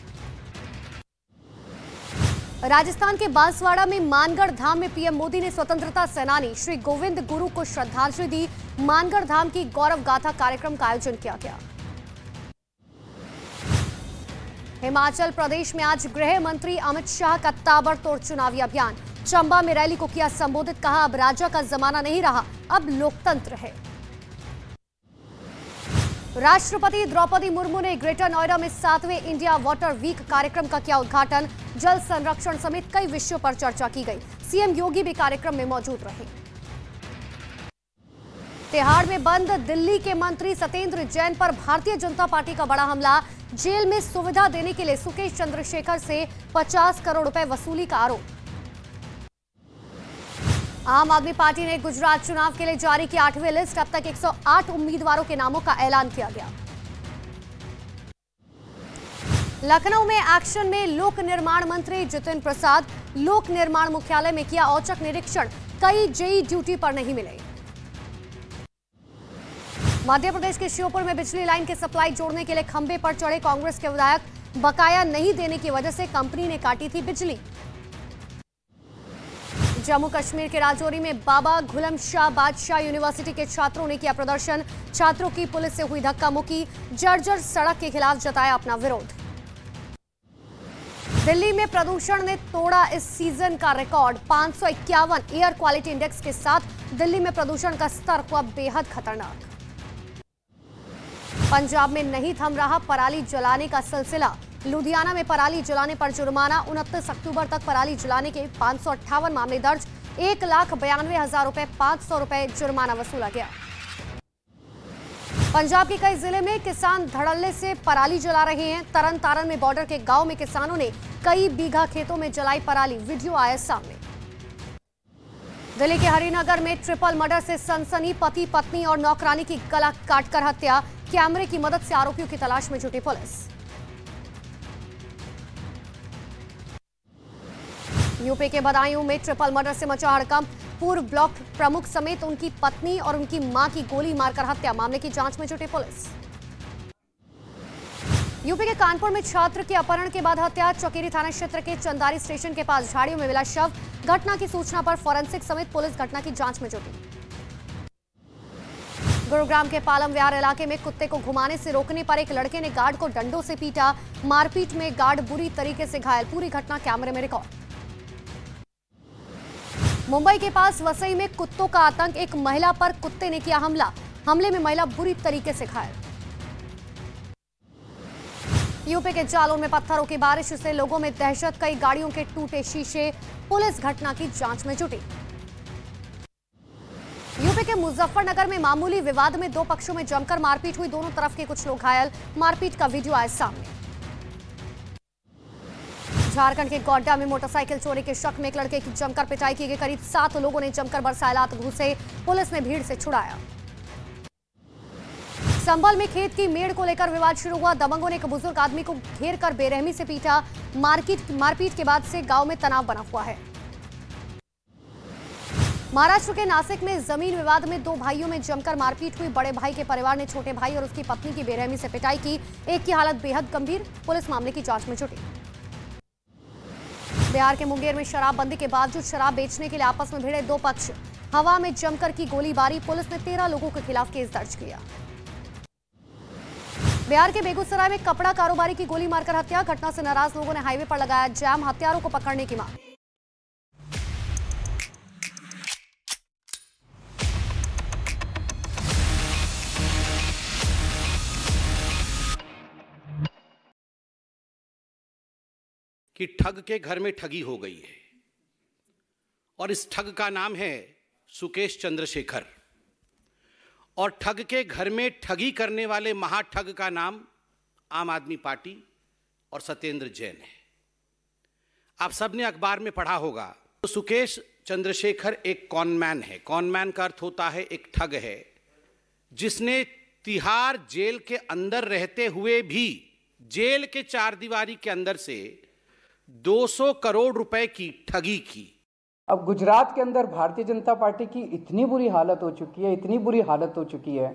राजस्थान के बांसवाड़ा में मानगढ़ धाम में पीएम मोदी ने स्वतंत्रता सेनानी श्री गोविंद गुरु को श्रद्धांजलि दी। मानगढ़ धाम की गौरव गाथा कार्यक्रम का आयोजन किया गया। हिमाचल प्रदेश में आज गृह मंत्री अमित शाह का ताबड़तोड़ चुनावी अभियान, चंबा में रैली को किया संबोधित, कहा अब राजा का जमाना नहीं रहा, अब लोकतंत्र है। राष्ट्रपति द्रौपदी मुर्मू ने ग्रेटर नोएडा में 7वें इंडिया वाटर वीक कार्यक्रम का किया उद्घाटन। जल संरक्षण समेत कई विषयों पर चर्चा की गई। सीएम योगी भी कार्यक्रम में मौजूद रहे। तिहाड़ में बंद दिल्ली के मंत्री सत्येंद्र जैन पर भारतीय जनता पार्टी का बड़ा हमला, जेल में सुविधा देने के लिए सुकेश चंद्रशेखर से 50 करोड़ रुपए वसूली का आरोप। आम आदमी पार्टी ने गुजरात चुनाव के लिए जारी की 8वीं लिस्ट, अब तक 108 उम्मीदवारों के नामों का ऐलान किया गया। लखनऊ में एक्शन में लोक निर्माण मंत्री जितिन प्रसाद, लोक निर्माण मुख्यालय में किया औचक निरीक्षण, कई जेई ड्यूटी पर नहीं मिले। मध्य प्रदेश के श्योपुर में बिजली लाइन की सप्लाई जोड़ने के लिए खंभे पर चढ़े कांग्रेस के विधायक, बकाया नहीं देने की वजह से कंपनी ने काटी थी बिजली। जम्मू कश्मीर के राजौरी में बाबा गुलम शाह बादशाह यूनिवर्सिटी के छात्रों ने किया प्रदर्शन, छात्रों की पुलिस से हुई धक्का मुक्की, जर्जर सड़क के खिलाफ जताया अपना विरोध। दिल्ली में प्रदूषण ने तोड़ा इस सीजन का रिकॉर्ड, 551 एयर क्वालिटी इंडेक्स के साथ दिल्ली में प्रदूषण का स्तर हुआ बेहद खतरनाक। पंजाब में नहीं थम रहा पराली जलाने का सिलसिला, लुधियाना में पराली जलाने पर जुर्माना, 29 अक्टूबर तक पराली जलाने के 558 मामले दर्ज, 1,92,000 रुपए 500 रुपए जुर्माना वसूला गया। पंजाब के कई जिले में किसान धड़ल्ले से पराली जला रहे हैं। तरन तारण में बॉर्डर के गांव में किसानों ने कई बीघा खेतों में जलाई पराली, वीडियो आया सामने। दिल्ली के हरिनगर में ट्रिपल मर्डर से सनसनी, पति पत्नी और नौकरानी की गला काटकर हत्या, कैमरे की मदद से आरोपियों की तलाश में जुटी पुलिस। यूपी के बदायूं में ट्रिपल मर्डर से मचा हड़कंप, पूर्व ब्लॉक प्रमुख समेत उनकी पत्नी और उनकी मां की गोली मारकर हत्या, मामले की जांच में जुटी पुलिस। यूपी के कानपुर में छात्र के अपहरण के बाद हत्या, चौकेरी थाना क्षेत्र के चंदारी स्टेशन के पास झाड़ियों में मिला शव, घटना की सूचना पर फॉरेंसिक समेत पुलिस घटना की जांच में जुटी। गुरुग्राम के पालम विहार इलाके में कुत्ते को घुमाने से रोकने पर एक लड़के ने गार्ड को डंडों से पीटा, मारपीट में गार्ड बुरी तरीके से घायल, पूरी घटना कैमरे में रिकॉर्ड। मुंबई के पास वसई में कुत्तों का आतंक, एक महिला पर कुत्ते ने किया हमला। हमले में महिला बुरी तरीके से घायल। यूपी के जालौन में पत्थरों की बारिश से लोगों में दहशत, कई गाड़ियों के टूटे शीशे। पुलिस घटना की जांच में जुटी। यूपी के मुजफ्फरनगर में मामूली विवाद में दो पक्षों में जमकर मारपीट हुई, दोनों तरफ के कुछ लोग घायल। मारपीट का वीडियो आया सामने। झारखंड के गोड्डा में मोटरसाइकिल चोरी के शक में एक लड़के की जमकर पिटाई की गई। करीब 7 लोगों ने जमकर बरसाए लात घूसे, पुलिस ने भीड़ से छुड़ाया। संभल में खेत की मेड़ को लेकर विवाद शुरू हुआ। दबंगों ने एक बुजुर्ग आदमी को घेर कर बेरहमी से पीटा। मारपीट के बाद से गांव में तनाव बना हुआ है। महाराष्ट्र के नासिक में जमीन विवाद में दो भाइयों में जमकर मारपीट हुई। बड़े भाई के परिवार ने छोटे भाई और उसकी पत्नी की बेरहमी से पिटाई की। एक की हालत बेहद गंभीर, पुलिस मामले की जांच में जुटी। बिहार के मुंगेर में शराबबंदी के बावजूद शराब बेचने के लिए आपस में भिड़े दो पक्ष। हवा में जमकर की गोलीबारी, पुलिस ने 13 लोगों के खिलाफ केस दर्ज किया। बिहार के बेगूसराय में कपड़ा कारोबारी की गोली मारकर हत्या। घटना से नाराज लोगों ने हाईवे पर लगाया जाम, हत्यारों को पकड़ने की मांग। कि ठग के घर में ठगी हो गई है और इस ठग का नाम है सुकेश चंद्रशेखर। और ठग के घर में ठगी करने वाले महाठग का नाम आम आदमी पार्टी और सत्येंद्र जैन है। आप सबने अखबार में पढ़ा होगा। तो सुकेश चंद्रशेखर एक कॉनमैन है। कॉनमैन का अर्थ होता है एक ठग है, जिसने तिहाड़ जेल के अंदर रहते हुए भी जेल के चार दीवारी के अंदर से 200 करोड़ रुपए की ठगी की। अब गुजरात के अंदर भारतीय जनता पार्टी की इतनी बुरी हालत हो चुकी है, इतनी बुरी हालत हो चुकी है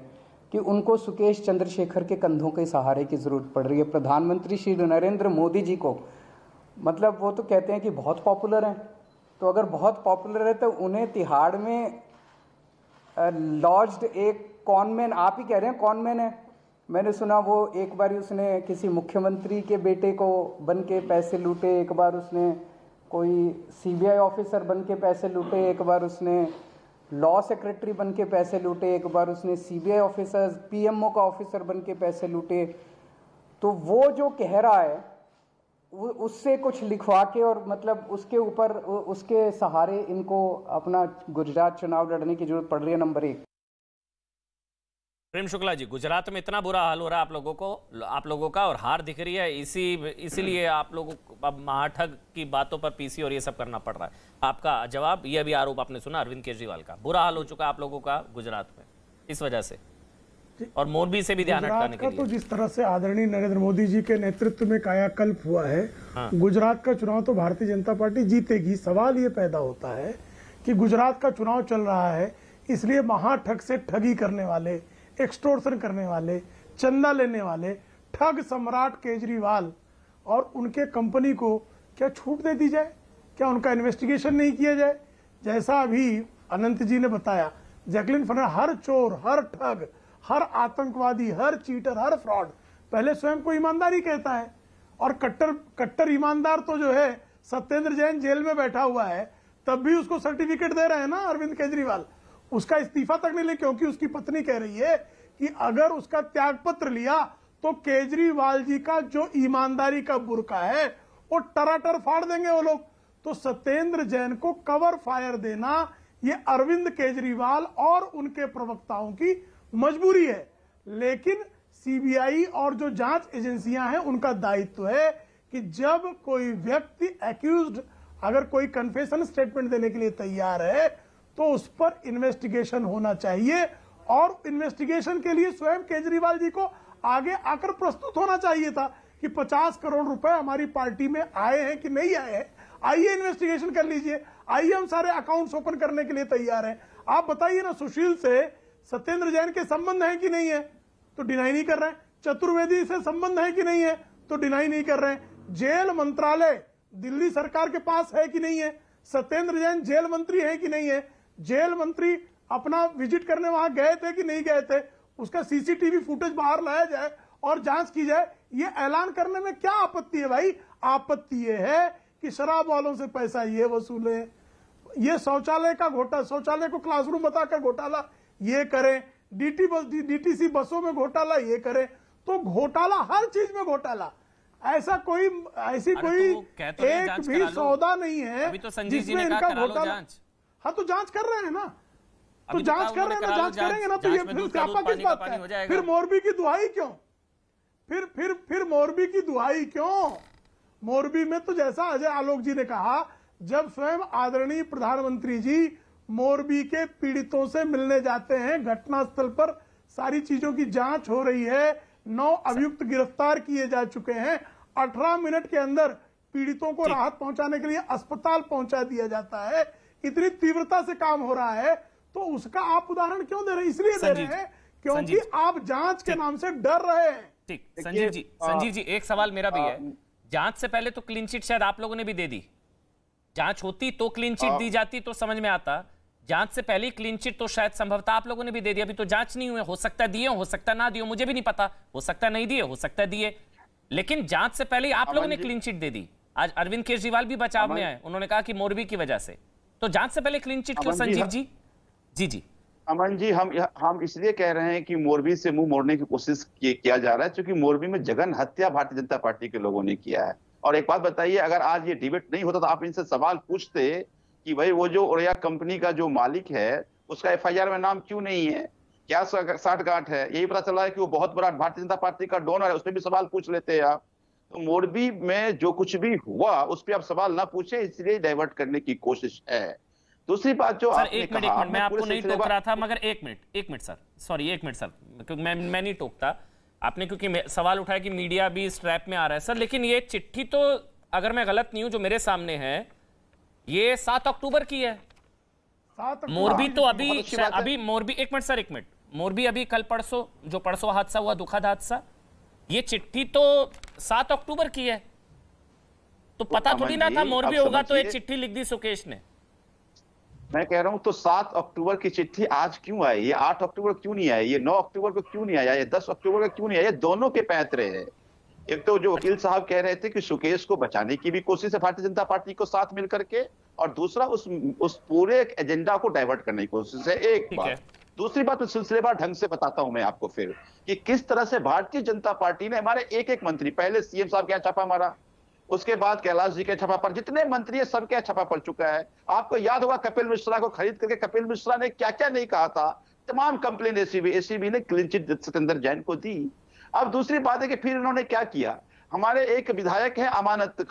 कि उनको सुकेश चंद्रशेखर के कंधों के सहारे की जरूरत पड़ रही है। प्रधानमंत्री श्री नरेंद्र मोदी जी को, मतलब वो तो कहते हैं कि बहुत पॉपुलर हैं, तो अगर बहुत पॉपुलर है तो उन्हें तिहाड़ में लॉज्ड एक कॉनमैन, आप ही कह रहे हैं कॉनमैन है। मैंने सुना वो एक बार उसने किसी मुख्यमंत्री के बेटे को बन के पैसे लूटे, एक बार उसने कोई सीबीआई ऑफिसर बन के पैसे लूटे, एक बार उसने लॉ सेक्रेटरी बन के पैसे लूटे, एक बार उसने सीबीआई ऑफिसर पीएमओ का ऑफिसर बन के पैसे लूटे। तो वो जो कह रहा है उससे कुछ लिखवा के और मतलब उसके ऊपर उसके सहारे इनको अपना गुजरात चुनाव लड़ने की जरूरत पड़ रही है। नंबर 1। प्रेम शुक्ला जी, गुजरात में इतना बुरा हाल हो रहा है आप लोगों का और हार दिख रही है, इसीलिए आप लोगों को अब महाठग की बातों पर पीसी और ये सब करना पड़ रहा है। आपका जवाब, यह भी आरोप आपने सुना अरविंद केजरीवाल का, बुरा हाल हो चुका है आप लोगों का गुजरात में इस वजह से, और मोदी से भी ध्यान हटाने के लिए। तो जिस तरह से आदरणीय नरेंद्र मोदी जी के नेतृत्व में कायाकल्प हुआ है, हाँ। गुजरात का चुनाव तो भारतीय जनता पार्टी जीतेगी। सवाल ये पैदा होता है कि गुजरात का चुनाव चल रहा है, इसलिए महाठग से ठगी करने वाले, एक्सटोर्शन करने वाले, चंदा लेने वाले ठग सम्राट केजरीवाल और उनके कंपनी को क्या छूट दे दी जाए? क्या उनका इन्वेस्टिगेशन नहीं किया जाए? जैसा अभी अनंत जी ने बताया, जैकलिन फर्नांडिस हर चोर, हर ठग, हर आतंकवादी, हर चीटर, हर फ्रॉड पहले स्वयं को ईमानदारी कहता है, और कट्टर ईमानदार तो जो है सत्येंद्र जैन जेल में बैठा हुआ है, तब भी उसको सर्टिफिकेट दे रहे हैं ना अरविंद केजरीवाल। उसका इस्तीफा तक नहीं ले, क्योंकि उसकी पत्नी कह रही है कि अगर उसका त्याग पत्र लिया तो केजरीवाल जी का जो ईमानदारी का बुर्का है वो टराटर फाड़ देंगे वो लोग। तो सत्येंद्र जैन को कवर फायर देना ये अरविंद केजरीवाल और उनके प्रवक्ताओं की मजबूरी है। लेकिन सीबीआई और जो जांच एजेंसियां हैं उनका दायित्व है कि जब कोई व्यक्ति एक्यूज्ड अगर कोई कन्फेशन स्टेटमेंट देने के लिए तैयार है तो उस पर इन्वेस्टिगेशन होना चाहिए, और इन्वेस्टिगेशन के लिए स्वयं केजरीवाल जी को आगे आकर प्रस्तुत होना चाहिए था कि 50 करोड़ रुपए हमारी पार्टी में आए हैं कि नहीं आए हैं, आइए इन्वेस्टिगेशन कर लीजिए, आइए हम सारे अकाउंट्स ओपन करने के लिए तैयार हैं। आप बताइए ना, सुशील से सत्येंद्र जैन के संबंध है कि नहीं है? तो डिनाई नहीं कर रहे हैं। चतुर्वेदी से संबंध है कि नहीं है? तो डिनाई नहीं कर रहे हैं। जेल मंत्रालय दिल्ली सरकार के पास है कि नहीं है? सत्येंद्र जैन जेल मंत्री है कि नहीं है? जेल मंत्री अपना विजिट करने वहां गए थे कि नहीं गए थे? उसका सीसीटीवी फुटेज बाहर लाया जाए और जांच की जाए। ये ऐलान करने में क्या आपत्ति है भाई? आपत्ति ये है कि शराब वालों से पैसा ये वसूले, ये शौचालय का घोटाला, शौचालय को क्लासरूम बताकर घोटाला ये करें, डीटीसी बसों में घोटाला ये करें, तो घोटाला हर चीज में घोटाला। ऐसी कोई एक भी सौदा नहीं है जिसमें इनका घोटाला। हाँ तो जांच कर रहे हैं ना, तो जांच कर रहे हैं ना, जांच करेंगे ना, तो ये फिर स्यापा किस बात का है? फिर मोरबी की दुहाई क्यों? फिर मोरबी की दुहाई क्यों? मोरबी में तो जैसा अजय आलोक जी ने कहा, जब स्वयं आदरणीय प्रधानमंत्री जी मोरबी के पीड़ितों से मिलने जाते हैं, घटनास्थल पर सारी चीजों की जांच हो रही है, 9 अभियुक्त गिरफ्तार किए जा चुके हैं, 18 मिनट के अंदर पीड़ितों को राहत पहुंचाने के लिए अस्पताल पहुंचा दिया जाता है, इतनी तीव्रता से काम हो रहा है, तो उसका आप उदाहरण क्यों दे रहे हैं? इसलिए दे रहे हैं क्योंकि आप जांच के नाम से डर रहे हैं। ठीक, संजीव जी एक सवाल मेरा भी है, जांच से पहले तो क्लीन चिट शायद आप लोगों ने भी दे दी, जांच होती तो क्लीन चिट दी जाती तो समझ में आता, जांच से पहले क्लीन चिट तो शायद संभवतः आप लोगों ने भी दे दिया, अभी तो जांच नहीं हुई, हो सकता है दिए हो सकता ना दिए, मुझे भी नहीं पता, हो सकता नहीं दिए, हो सकता है दिए, लेकिन जांच से पहले आप लोगों ने क्लीन चिट दे दी। आज अरविंद केजरीवाल भी बचाव में आए, उन्होंने कहा कि मोरबी की वजह से, तो जांच से पहले क्लीन चिट क्यों संजीव जी? जी अमन जी, हम इसलिए कह रहे हैं कि मोरबी से मुंह मोड़ने की कोशिश किया जा रहा है, क्योंकि मोरबी में जघन हत्या भारतीय जनता पार्टी के लोगों ने किया है। और एक बात बताइए, अगर आज ये डिबेट नहीं होता तो आप इनसे सवाल पूछते कि भाई वो जो ओरिया कंपनी का जो मालिक है उसका एफआईआर में नाम क्यों नहीं है, क्या साठगांठ है? यही पता चला है कि वो बहुत बड़ा भारतीय जनता पार्टी का डोनर है, उसमें भी सवाल पूछ लेते हैं आप। तो मोरबी में जो कुछ भी हुआ उस पर आप सवाल ना पूछे, इसलिए डाइवर्ट करने की कोशिश है। दूसरी बात जो आपने कहा, मैं आपको नहीं टोक रहा था, मगर एक मिनट सर, सॉरी एक मिनट सर, क्योंकि मैं नहीं टोकता आपने, क्योंकि सवाल उठाया कि मीडिया भी इस ट्रैप में आ रहा है सर, लेकिन ये चिट्ठी तो अगर मैं गलत नहीं हूं जो मेरे सामने है, ये 7 अक्टूबर की है। मोरबी तो अभी मोरबी, एक मिनट, मोरबी अभी कल परसों जो परसों हादसा हुआ, दुखद हादसा, ये चिट्ठी तो 7 अक्टूबर की है, तो पता थोड़ी ना था मोरबी होगा, तो एक चिट्ठी लिख दी सुकेश ने। मैं कह रहा हूं तो 7 अक्टूबर की चिट्ठी आज क्यों आई? ये 8 अक्टूबर क्यों नहीं आई? ये 9 अक्टूबर को क्यों नहीं आया? ये 10 अक्टूबर को क्यों नहीं आया? ये दोनों के पैंतरे हैं। एक तो जो वकील साहब कह रहे थे कि सुकेश को बचाने की भी कोशिश है भारतीय जनता पार्टी को साथ मिलकर के, और दूसरा उस पूरे एजेंडा को डाइवर्ट करने की कोशिश है। एक बात, दूसरी बात मैं सिलसिलेवार ढंग से बताता हूं मैं आपको फिर कि किस तरह से भारतीय जनता पार्टी ने हमारे एक मंत्री, पहले सीएम साहब के यहाँ छापा मारा, उसके बाद कैलाश जी के छापा पर, जितने मंत्री है सबके छापा पड़ चुका है। आपको याद होगा कपिल मिश्रा को खरीद करके कपिल मिश्रा ने क्या क्या नहीं कहा था, तमाम कंप्लेन एसीबी ने क्लीन चिट सतेंद्र जैन को दी। अब दूसरी बात है कि फिर इन्होंने क्या किया, हमारे एक विधायक है अमानत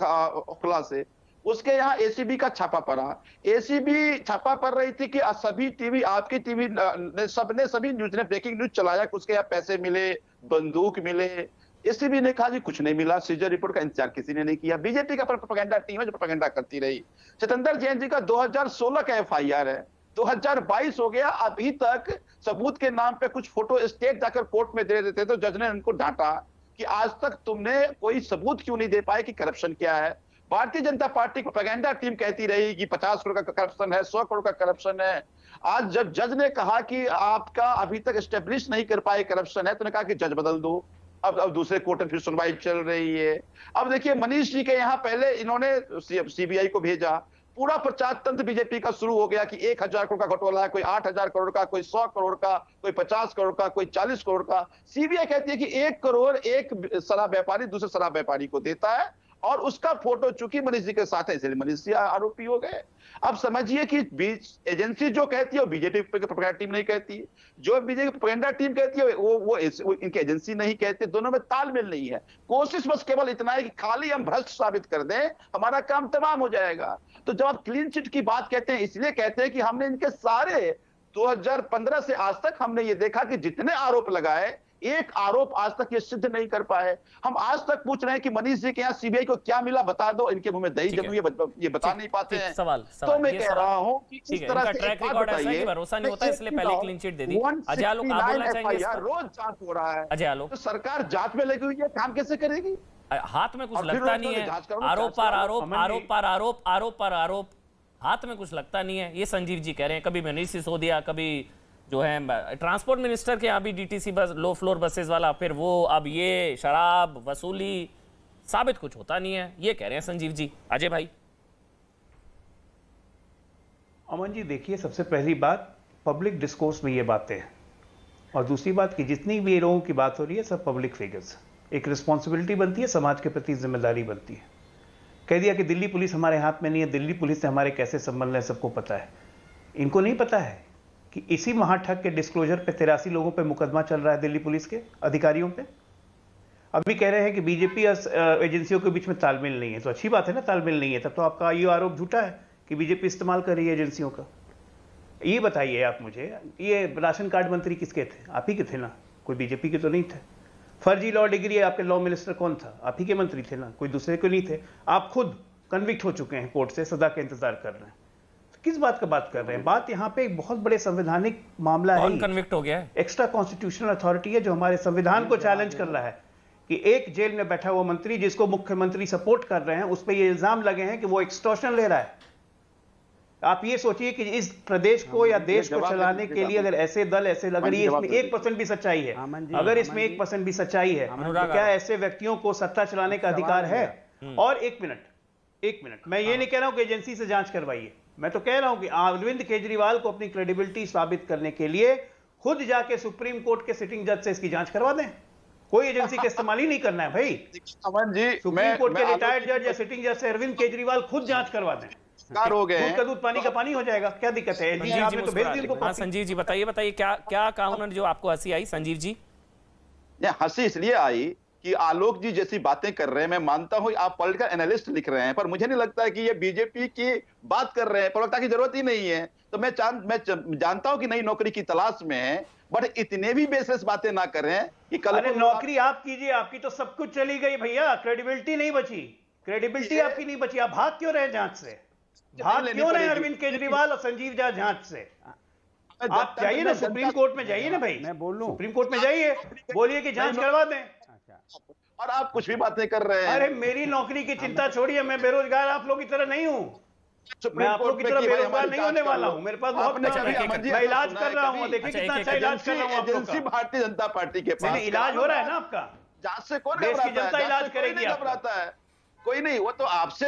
खुला से, उसके यहाँ एसीबी का छापा पड़ा, एसीबी छापा पड़ रही थी कि सभी टीवी, आपकी टीवी ने, सभी न्यूज ने ब्रेकिंग न्यूज चलाया कि उसके यहाँ पैसे मिले, बंदूक मिले, एसीबी ने कहा जी कुछ नहीं मिला, सीजर रिपोर्ट का इंतजार किसी ने नहीं किया। बीजेपी का प्रोपेगेंडा टीम है जो प्रोपेगेंडा करती रही। सतेंद्र जैन जी का 2016 का एफआईआर है, 2022 हो गया, अभी तक सबूत के नाम पे कुछ फोटो स्टेट जाकर कोर्ट में दे देते, तो जज ने उनको डांटा कि आज तक तुमने कोई सबूत क्यों नहीं दे पाए कि करप्शन क्या है। Bharatiya Janata party propaganda team कहती रही कि 50 करोड़ का करप्शन है, 100 करोड़ का करप्शन है। आज जब जज ने कहा कि आपका अभी तक एस्टेब्लिश नहीं कर पाए करप्शन है, तो ने कहा कि जज बदल दो। अब दूसरे कोर्ट में फिर सुनवाई चल रही है। अब देखिए मनीष जी के यहाँ पहले इन्होंने सीबीआई को भेजा, पूरा प्रचार तंत्र बीजेपी का शुरू हो गया कि 1000 करोड़ का घोटाला है, कोई 8000 करोड़ का, कोई 100 करोड़ का, कोई 50 करोड़ का, कोई 40 करोड़ का। सीबीआई कहती है कि 1 करोड़ एक शराब व्यापारी दूसरे शराब व्यापारी को देता है, और उसका फोटो चूंकि मनीष जी के साथ है इसलिए मनीष जी आरोपी हो गए। अब समझिए कि एजेंसी जो कहती है वो बीजेपी प्रोपेगेंडा टीम नहीं कहती, जो बीजेपी प्रोपेगेंडा टीम कहती है वो इनकी एजेंसी नहीं कहती, दोनों में तालमेल नहीं है। कोशिश बस केवल इतना है कि खाली हम भ्रष्ट साबित कर दें, हमारा काम तमाम हो जाएगा। तो जब आप क्लीन चिट की बात कहते हैं, इसलिए कहते हैं कि हमने इनके सारे 2015 से आज तक हमने ये देखा कि जितने आरोप लगाए, एक आरोप आज तक ये सिद्ध नहीं कर पाए। हम आज तक पूछ रहे हैं कि मनीष जी के यहाँ सीबीआई को क्या मिला बता दो, इनके मुंह में दही जमी ये बता नहीं पाते हैं। तो मैं कह रहा हूं कि इस तरह से ट्रैक रिकॉर्ड ऐसा है कि भरोसा नहीं होता, इसलिए पहले क्लीन चिट दे दी। अजय आलोक आप बोलना चाहेंगे? रोज जांच हो रहा है अजय आलोक, तो सरकार जांच में लगी हुई है, काम कैसे करेगी? हाथ में कुछ लगता नहीं है, आरोप पर आरोप, आरोप पर आरोप, आरोप पर आरोप, हाथ में कुछ लगता नहीं है। ये संजीव जी कह रहे हैं, कभी मनीष सिसोदिया, कभी जो है ट्रांसपोर्ट मिनिस्टर के यहाँ भी DTC bus, low floor buses वाला, फिर वो अब ये शराब वसूली, साबित कुछ होता नहीं है, ये कह रहे हैं संजीव जी। अजय भाई अमन जी देखिए, सबसे पहली बात पब्लिक डिस्कोर्स में ये बातें हैं, और दूसरी बात कि जितनी भी लोगों की बात हो रही है सब पब्लिक फिगर्स, एक रिस्पॉन्सिबिलिटी बनती है, समाज के प्रति जिम्मेदारी बनती है। कह दिया कि दिल्ली पुलिस हमारे हाथ में नहीं है, दिल्ली पुलिस से हमारे कैसे संबंध है सबको पता है। इनको नहीं पता है कि इसी महाठग के डिस्क्लोजर पे 83 लोगों पे मुकदमा चल रहा है दिल्ली पुलिस के अधिकारियों पे। अभी कह रहे हैं कि बीजेपी एजेंसियों के बीच में तालमेल नहीं है, तो अच्छी बात है ना, तालमेल नहीं है, तब तो आपका ये आरोप झूठा है कि बीजेपी इस्तेमाल कर रही है एजेंसियों का। ये बताइए आप मुझे, ये राशन कार्ड मंत्री किसके थे? आप ही के थे ना, कोई बीजेपी के तो नहीं थे। फर्जी लॉ डिग्री आपके लॉ मिनिस्टर कौन था? आप ही के मंत्री थे ना, कोई दूसरे को नहीं थे। आप खुद कन्विक्ट हो चुके हैं कोर्ट से, सजा का इंतजार कर रहे हैं, तो किस बात का बात कर रहे हैं? बात यहाँ पे एक बहुत बड़े संवैधानिक मामला है, कन्विक्ट हो गया है, एक्स्ट्रा कॉन्स्टिट्यूशनल अथॉरिटी है जो हमारे संविधान को चैलेंज कर रहा है कि एक जेल में बैठा हुआ मंत्री जिसको मुख्यमंत्री सपोर्ट कर रहे हैं, उस पर ये इल्जाम लगे हैं कि वो एक्सटॉर्शन ले रहा है। आप ये सोचिए कि इस प्रदेश को या देश को चलाने के लिए अगर ऐसे दल ऐसे लग रही है, इसमें 1% भी सच्चाई है, अगर इसमें 1% भी सच्चाई है तो क्या ऐसे व्यक्तियों को सत्ता चलाने का अधिकार है? और एक मिनट, मैं ये नहीं कह रहा हूं कि एजेंसी से जांच करवाइए, मैं तो कह रहा हूं कि अरविंद केजरीवाल को अपनी क्रेडिबिलिटी साबित करने के लिए खुद जाके सुप्रीम कोर्ट के सिटिंग जज से इसकी जांच करवा दें। कोई एजेंसी का इस्तेमाल ही नहीं करना है भाई। अमन जी, सुप्रीम कोर्ट के रिटायर्ड जज या सिटिंग जज से अरविंद केजरीवाल खुद जांच करवा दें। हो गए दूध का दूध पानी का पानी हो जाएगा, क्या दिक्कत है? आपने तो भेज दी उनको। हाँ संजीव जी बताइए क्या कहा उन्होंने जो आपको हंसी आई? संजीव जी, हंसी इसलिए आई कि आलोक जी जैसी बातें कर रहे हैं, मैं मानता हूं आप पॉलिटिकल एनालिस्ट लिख रहे हैं, पर मुझे नहीं लगता है कि ये बीजेपी की बात कर रहे हैं, प्रवक्ता की जरूरत ही नहीं है। तो मैं जानता हूं कि नई नौकरी की तलाश में है, बट इतने भी बेसिस बातें ना करें कि कल नौकरी आप कीजिए, आपकी तो सब कुछ चली गई भैया, क्रेडिबिलिटी नहीं बची, क्रेडिबिलिटी आपकी नहीं बची। आप भाग क्यों रहे जांच से? भाग क्यों रहे अरविंद केजरीवाल और संजीव झा जांच से? आप जाइए ना सुप्रीम कोर्ट में, जाइए ना भाई, मैं बोल लूं, सुप्रीम कोर्ट में जाइए, बोलिए कि जांच करवा दें। और आप कुछ भी बातें कर रहे हैं। अरे मेरी नौकरी की चिंता छोड़िए, मैं बेरोजगार आप लोग की तरह नहीं हूं, मैं आप लोग की तरह बेरोजगार नहीं होने वाला हूं, मेरे पास बहुत पैसा है, मैं इलाज कर रहा हूं, देखिए कितना अच्छा इलाज कर रहा हूं आप लोग का। भारतीय जनता पार्टी के पास इलाज हो रहा है ना आपका, जांच से कौन देश की जनता इलाज करेगी, घबराता है कोई नहीं, वो तो आपसे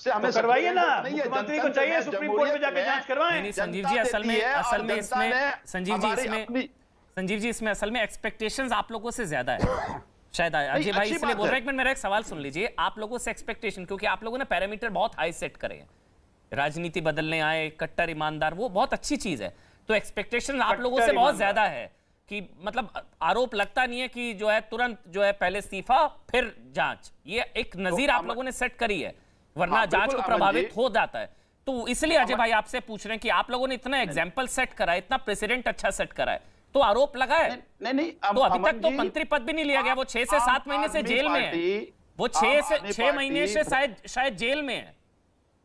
हमें करवाइए ना, मुख्यमंत्री को चाहिए सुप्रीम कोर्ट में जाके जांच करवाएं। संजीव जी असल में इसमें संजीव जी इसमें असल में एक्सपेक्टेशंस आप लोगों से ज्यादा है शायद। अजय भाई इसलिए बोल रहे हैं, मेरा एक सवाल सुन लीजिए, आप लोगों से एक्सपेक्टेशन, क्योंकि आप लोगों ने पैरामीटर बहुत हाई सेट करे हैं, राजनीति बदलने आए, कट्टर ईमानदार, वो बहुत अच्छी चीज है, तो एक्सपेक्टेशन आप लोगों से बहुत ज्यादा है कि मतलब आरोप लगता नहीं है कि जो है तुरंत जो है पहले इस्तीफा फिर जांच, ये एक नजीर आप लोगों ने सेट करी है, वरना जांच को प्रभावित हो जाता है। तो इसलिए अजय भाई आपसे पूछ रहे हैं कि आप लोगों ने इतना एग्जाम्पल सेट करा है, इतना प्रेसिडेंट अच्छा सेट करा है, तो आरोप लगा है। नहीं, तो अभी तक तो मंत्री पद भी नहीं लिया गया, वो 6 से 7 महीने से जेल में है, वो 6 महीने से शायद जेल में है,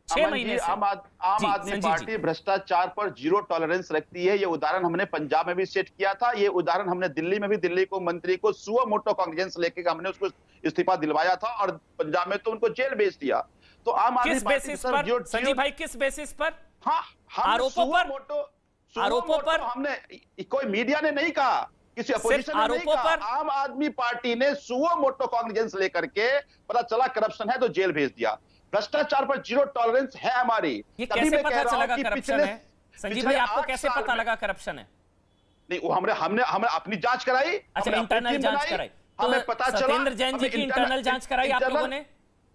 6 महीने से। आम आदमी पार्टी भ्रष्टाचार पर 0 टॉलरेंस रखती है। ये उदाहरण हमने पंजाब में भी सेट किया था, ये उदाहरण हमने दिल्ली में भी, दिल्ली को मंत्री को सुओ मोटो कॉन्ग्रेस लेके हमने उसको इस्तीफा दिलवाया था, और पंजाब में तो उनको जेल भेज दिया। तो आम आदमी किस बेसिस पर संजीव भाई, किस बेसिस पर? हाँ, आरोपों पर हमने, कोई मीडिया ने नहीं कहा, किसी अपोजिशन ने नहीं कहा, आम आदमी पार्टी ने सुओ मोटो कॉन्ग्रेस लेकर के पता चला करप्शन है तो जेल भेज दिया। भ्रष्टाचार पर 0 टॉलरेंस है हमारी। ये कैसे पता चला करप्शन है? संजीव भाई आपको कैसे पता लगा करप्शन है? नहीं, वो हमने अपनी जांच कराई। अच्छा, इंटरनल जांच कराई, हमें पता चला। सत्येंद्र जैन जी की इंटरनल जांच कराई आप लोगों ने?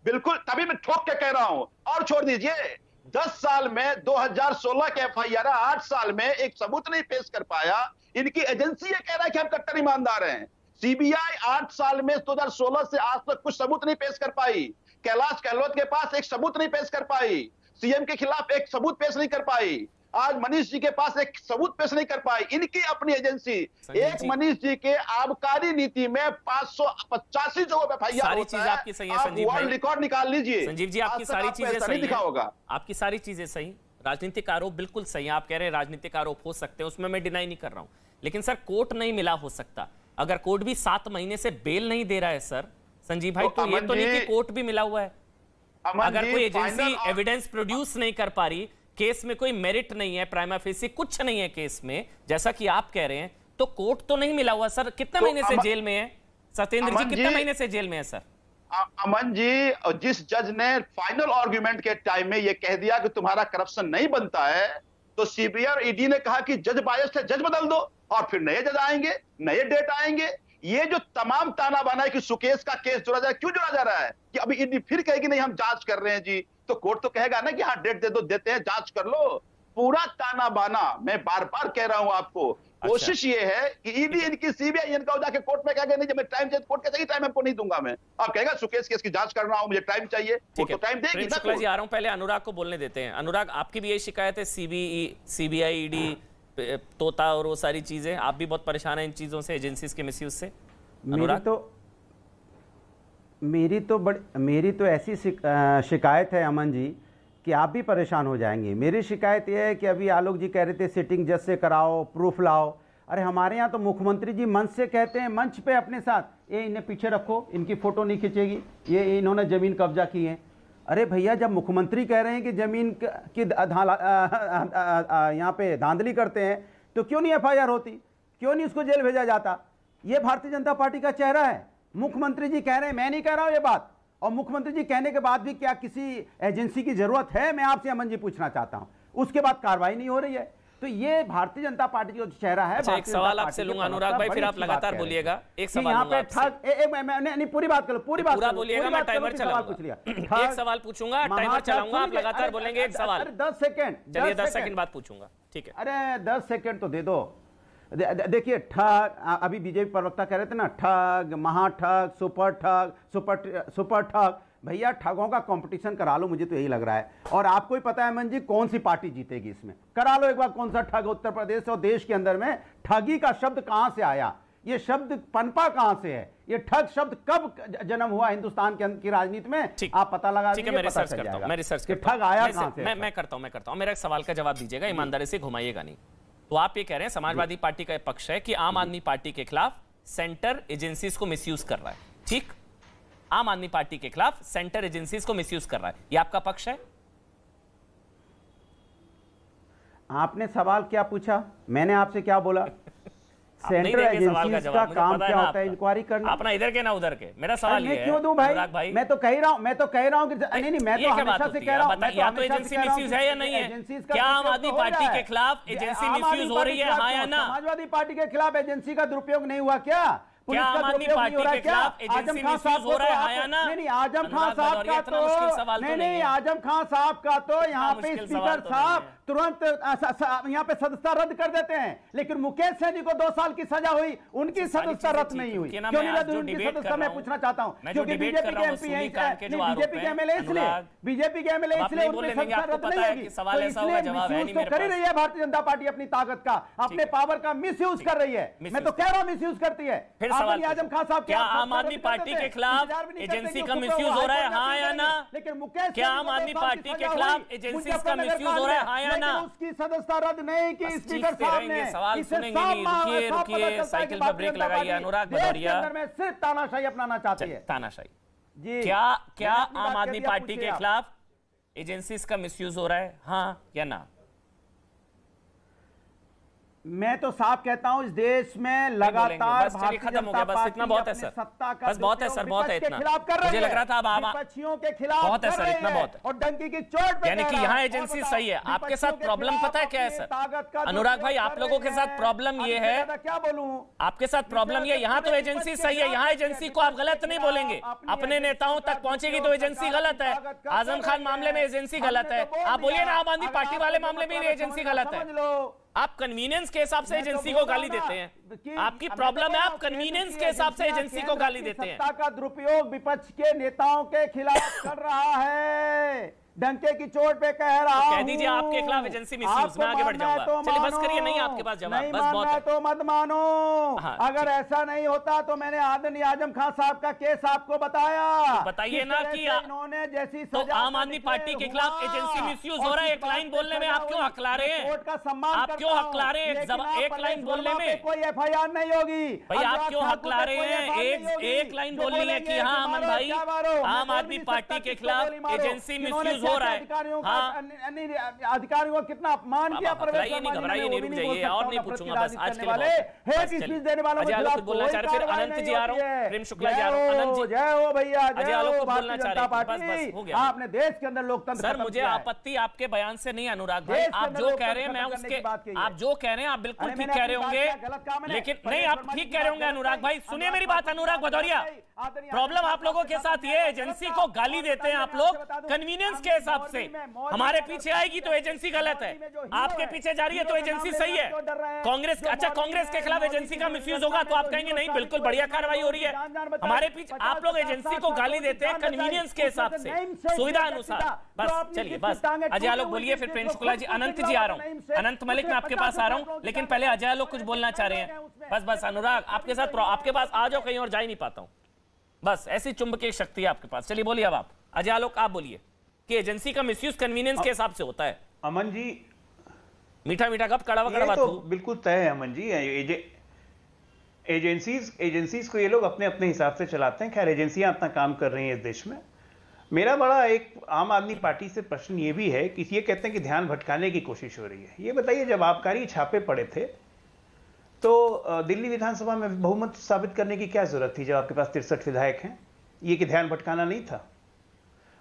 बिल्कुल, तभी मैं ठोक के कह रहा हूं। और छोड़ दीजिए, 10 साल में 2016 के FIR 8 साल में एक सबूत नहीं पेश कर पाया। इनकी एजेंसी ये कह रहा है कि हम कट्टर ईमानदार हैं। CBI 8 साल में 2016 से आज तक कुछ सबूत नहीं पेश कर पाई। कैलाश गहलोत के पास एक सबूत नहीं पेश कर पाई, CM के खिलाफ एक सबूत पेश नहीं कर पाई, आज मनीष जी के पास एक सबूत पेश नहीं कर पाई। इनकी अपनी एजेंसी, एक मनीष जी के आबकारी नीति में 585 जगहों पे FIR सारी चीज आपकी सही है संजीव भाई, रिकॉर्ड निकाल लीजिए। संजीव जी आपकी सारी चीजें सही दिखा होगा, आपकी सारी चीजें सही, राजनीतिक आरोप बिल्कुल सही है, आप कह रहे हैं राजनीतिक आरोप हो सकते हैं, उसमें मैं डिनाई नहीं कर रहा हूं, लेकिन सर कोर्ट नहीं मिला हो सकता। अगर कोर्ट भी 7 महीने से बेल नहीं दे रहा है सर संजीव भाई, तो ये तो नहीं कि कोर्ट भी मिला हुआ है। अगर कोई एजेंसी एविडेंस प्रोड्यूस नहीं कर पा रही, केस में कोई मेरिट नहीं है, प्राइमा फेसी कुछ नहीं है केस में, जैसा कि आप कह रहे हैं, तो कोर्ट तो नहीं मिला हुआ सर। कितने महीने से जेल में है सत्येंद्र जी, कितने महीने से जेल में है सर? अमन जी, जिस जज ने फाइनल आर्गुमेंट के टाइम में यह कह दिया कि तुम्हारा करप्शन नहीं बनता है, तो सीबीआई और ईडी ने कहा कि जज बायस्ड है, जज बदल दो, और फिर नए जज आएंगे, नए डेट आएंगे। ये जो तमाम ताना बाना है कि सुकेश का केस जोड़ा जाए, क्यों जोड़ा जा रहा है? कि अभी ईडी फिर कहेगी नहीं हम जांच कर रहे हैं जी, तो कोर्ट तो कहेगा ना कि हाँ डेट दे दो, देते हैं, जांच कर लो। पूरा ताना बाना, मैं बार बार कह रहा हूं आपको, कोशिश ये है कि ईडी इनकी सीबीआई इनका जाके कोर्ट में कहेगा नहीं जब मैं टाइम चाहिए, कोर्ट का सही टाइम आपको नहीं दूंगा मैं। आप कहेगा सुकेश केस की जांच कर रहा हूं, मुझे टाइम चाहिए, कोर्ट तो टाइम देगी ना। शुक्ला जी आ रहा हूं, पहले अनुराग को बोलने देते हैं। अनुराग, आपकी भी यही शिकायत है सीबीआई ईडी तोता और वो सारी चीजें, आप भी बहुत परेशान हैं इन चीजों से, एजेंसीज के मिसयूज से? मेरी तो ऐसी शिकायत है अमन जी कि आप भी परेशान हो जाएंगे। मेरी शिकायत यह है कि अभी आलोक जी कह रहे थे सिटिंग जज से कराओ, प्रूफ लाओ। अरे हमारे यहाँ तो मुख्यमंत्री जी मंच से कहते हैं, मंच पे अपने साथ, ये इन्हें पीछे रखो, इनकी फोटो नहीं खींचेगी, ये इन्होंने जमीन कब्जा की है। अरे भैया, जब मुख्यमंत्री कह रहे हैं कि जमीन की यहाँ पे धांधली करते हैं तो क्यों नहीं एफआईआर होती, क्यों नहीं उसको जेल भेजा जाता? ये भारतीय जनता पार्टी का चेहरा है। मुख्यमंत्री जी कह रहे हैं, मैं नहीं कह रहा हूं ये बात, और मुख्यमंत्री जी कहने के बाद भी क्या किसी एजेंसी की जरूरत है? मैं आपसे अमन जी पूछना चाहता हूं। उसके बाद कार्रवाई नहीं हो रही है, तो ये भारतीय जनता पार्टी का चेहरा है। अच्छा, एक सवाल आपसे लूंगा अनुराग भाई, फिर आप लगातार बोलिएगा। एक सवाल यहाँ पे नहीं, पूरी बात करो, पूरी बात बोलिएगा, मैं टाइमर चलाऊंगा। एक सवाल पूछूंगा, टाइमर चलाऊंगा, आप लगातार बोलेंगे। एक सवाल 10 सेकंड, चलिए 10 सेकंड बाद पूछूंगा, ठीक है? अरे 10 सेकंड तो दे दो। देखिए, ठग, अभी बीजेपी प्रवक्ता कह रहे थे ना, ठग, महाठग, सुपर ठग। भैया, ठगों का कंपटीशन करा लो, मुझे तो यही लग रहा है। और आपको ही पता है मन जी कौन सी पार्टी जीतेगी इसमें, करा लो एक बार कौन सा ठग उत्तर प्रदेश और देश के अंदर में ठगी का शब्द कहां से आया, ये शब्द पनपा कहां से है, ये ठग शब्द कब जन्म हुआ हिंदुस्तान की राजनीति में, आप पता लगा लीजिए, मैं रिसर्च करता हूं, ठग आया कहां से। मैं करता हूं, मेरा सवाल का जवाब दीजिएगा, ईमानदारी से घुमाइएगा नहीं। तो आप ये कह रहे हैं समाजवादी पार्टी का पक्ष है कि आम आदमी पार्टी के खिलाफ सेंटर एजेंसीज को मिसयूज कर रहा है, ठीक? आम आदमी पार्टी के खिलाफ सेंटर एजेंसीज को मिसयूज कर रहा है, ये आपका पक्ष है? आपने सवाल क्या पूछा, मैंने आपसे क्या बोला? सेंट्रल एजेंसीज का काम क्या होता है? इंक्वायरी करना। अपना इधर के ना उधर के, मेरा सवाल ये है। क्यों दूं भाई? मैं तो कह रहा हूं कि नहीं, मैं तो हमेशा से कह रहा हूं, या तो एजेंसी मिसयूज है या नहीं है? क्या आम आदमी पार्टी के खिलाफ एजेंसी मिसयूज हो रही है, हाँ या ना? समाजवादी पार्टी के खिलाफ एजेंसी का दुरुपयोग नहीं हुआ क्या? क्या आम आदमी पार्टी के खिलाफ एजेंसी मिसयूज हो रहा है, हाँ या ना? नहीं, आजम खान साहब का तो नहीं, आजम खान साहब का तो यहाँ पे स्पीकर साहब तुरंत यहाँ पे सदस्यता रद्द कर देते हैं, लेकिन मुकेश सैनी को 2 साल की सजा हुई, उनकी सदस्यता रद्द नहीं हुई। क्यों नहीं रद्द उनकी सदस्यता? मैं पूछना चाहता हूँ, क्योंकि बीजेपी के एमपी हैं, बीजेपी के एमएलए, इसलिए बीजेपी के एमएलए, इसलिए उनकी सदस्यता रद्द नहीं होगी। तो इसलिए मिसयूज तो कर ही रही है भारतीय जनता पार्टी अपनी ताकत का, अपने पावर का मिसयूज कर रही है। मैं तो कह रहा हूँ मिसयूज करती है। आजम खान साहब, क्या आम आदमी पार्टी के खिलाफ एजेंसी का मिसयूज हो रहा है, हाँ या ना? लेकिन मुकेश, क्या आम आदमी पार्टी के खिलाफ एजेंसी का मिसयूज हो रहा है, हाँ या ना? उसकी सदस्यता रद्द नहीं की स्पीकर साहब ने। सवाल सुनेंगे नहीं, रुकिए, साइकिल पर ब्रेक लगाइए। अनुराग भदौरिया में सिर्फ तानाशाही अपनाना चाहती है, तानाशाही जी। क्या आम आदमी पार्टी के खिलाफ एजेंसीज का मिसयूज हो रहा है, हाँ या ना? मैं तो साफ कहता हूं, इस देश में लगातार खत्म हो गया, बस इतना बहुत है सर, बस बहुत है सर, बहुत है इतना। मुझे लग रहा था अब विपक्षियों के खिलाफ बहुत है सर, इतना बहुत है। और डंकी की चोट पे, यानी कि यहाँ एजेंसी सही है। आपके साथ प्रॉब्लम पता है क्या है सर अनुराग भाई? आप लोगों के साथ प्रॉब्लम ये है, क्या बोलूं, आपके साथ प्रॉब्लम ये, यहाँ तो एजेंसी सही है, यहाँ एजेंसी को आप गलत नहीं बोलेंगे, अपने नेताओं तक पहुंचेगी तो एजेंसी गलत है। आजम खान मामले में एजेंसी गलत है, आप बोलिए ना आम आदमी पार्टी वाले मामले में एजेंसी गलत है। आप कन्वीनियंस के हिसाब से एजेंसी को गाली देते हैं, आपकी प्रॉब्लम है, आप कन्वीनियंस के हिसाब से एजेंसी को गाली देते हैं। सत्ता का दुरुपयोग विपक्ष के नेताओं के खिलाफ कर रहा है, डंके की चोट पे कह रहा हूं। कह दीजिए आपके खिलाफ एजेंसी मिसयूज, मैं आगे बढ़ जाऊंगा। चलिए बस करिए, नहीं आपके पास जवाब, बस बहुत है। तो मत मानो, अगर ऐसा नहीं होता तो मैंने आदरणीय आजम खान साहब का केस आपको बताया। बताइए ना कि इन्होंने जैसी तो आम आदमी पार्टी के खिलाफ एजेंसी मिसयूज हो रहा है, एक लाइन बोलने में आप क्यों हकला रहे हैं? कोर्ट का सम्मान, आप क्यों हकला रहे हैं? एक लाइन बोलने में कोई एफआईआर नहीं होगी भाई, आप क्यों हकला रहे हैं? एक लाइन बोलनी है कि हाँ अमन भाई, आम आदमी पार्टी के खिलाफ एजेंसी मिसयूज हो रहा है। अधिकारियों हाँ, अधिकारियों को कितना अपमान किया प्रवेश नहीं घबराइए, नहीं रुक जाइए, और नहीं पूछूंगा, बस आज के लिए देने वालों अजय आलोक कुछ बोलना चाह रहे, फिर अनंत जी आ रहा हूँ, प्रेम शुक्ला जी आ रहा हूँ, अनंत जी जय हो भैया, अजय आलोक कुछ बोलना चाह रहे, बस हो गया। आपने देश के अंदर लोकतंत्र। सर मुझे आपत्ति आपके बयान से नहीं अनुराग भाई, आप जो कह रहे हैं मैं उसके, आप जो कह रहे हैं आप बिल्कुल ठीक कह रहे होंगे, लेकिन नहीं आप ठीक कह रहे होंगे अनुराग भाई। सुनिए मेरी बात अनुराग भदौरिया, प्रॉब्लम आप लोगों के साथ ये, एजेंसी को गाली देते हैं आप लोग कन्वीनियंस के हिसाब से। हमारे पीछे आएगी तो एजेंसी गलत है, आपके पीछे जा रही है तो एजेंसी सही है। कांग्रेस, अच्छा कांग्रेस के खिलाफ एजेंसी का मिसयूज होगा तो आप कहेंगे नहीं बिल्कुल बढ़िया कार्रवाई हो रही है। हमारे पीछे आप लोग एजेंसी को गाली देते हैं कन्वीनियंस के हिसाब से, सुविधा अनुसार। बस चलिए, बस अजय आलोक बोलिए, फिर प्रेम शुक्ला जी, अनंत जी आ रहा हूं, अनंत मलिक मैं आपके पास आ रहा हूं, लेकिन पहले अजय आलोक कुछ बोलना चाह रहे हैं। बस अनुराग आपके साथ, आपके पास आ जाओ, कहीं और जा ही नहीं पाता हूं, बस ऐसी चुंबकीय शक्ति है आपके पास। चलिए बोलिए अब आप, अजय आलोक आप बोलिए कि एजेंसी का मिसयूज कन्वीनियंस के हिसाब से होता है। अमन जी मीठा मीठा कब कड़वा कड़वा तो बिल्कुल तय है अमन जी। एजेंसीज को ये लोग अपने अपने हिसाब से चलाते हैं। खैर एजेंसियां अपना काम कर रही हैं इस देश में। मेरा बड़ा एक आम आदमी पार्टी से प्रश्न ये भी है कि ये कहते हैं कि ध्यान भटकाने की कोशिश हो रही है। ये बताइए, जब आबकारी छापे पड़े थे तो दिल्ली विधानसभा में बहुमत साबित करने की क्या जरूरत थी जब आपके पास 63 विधायक हैं? ये कि ध्यान भटकाना नहीं था?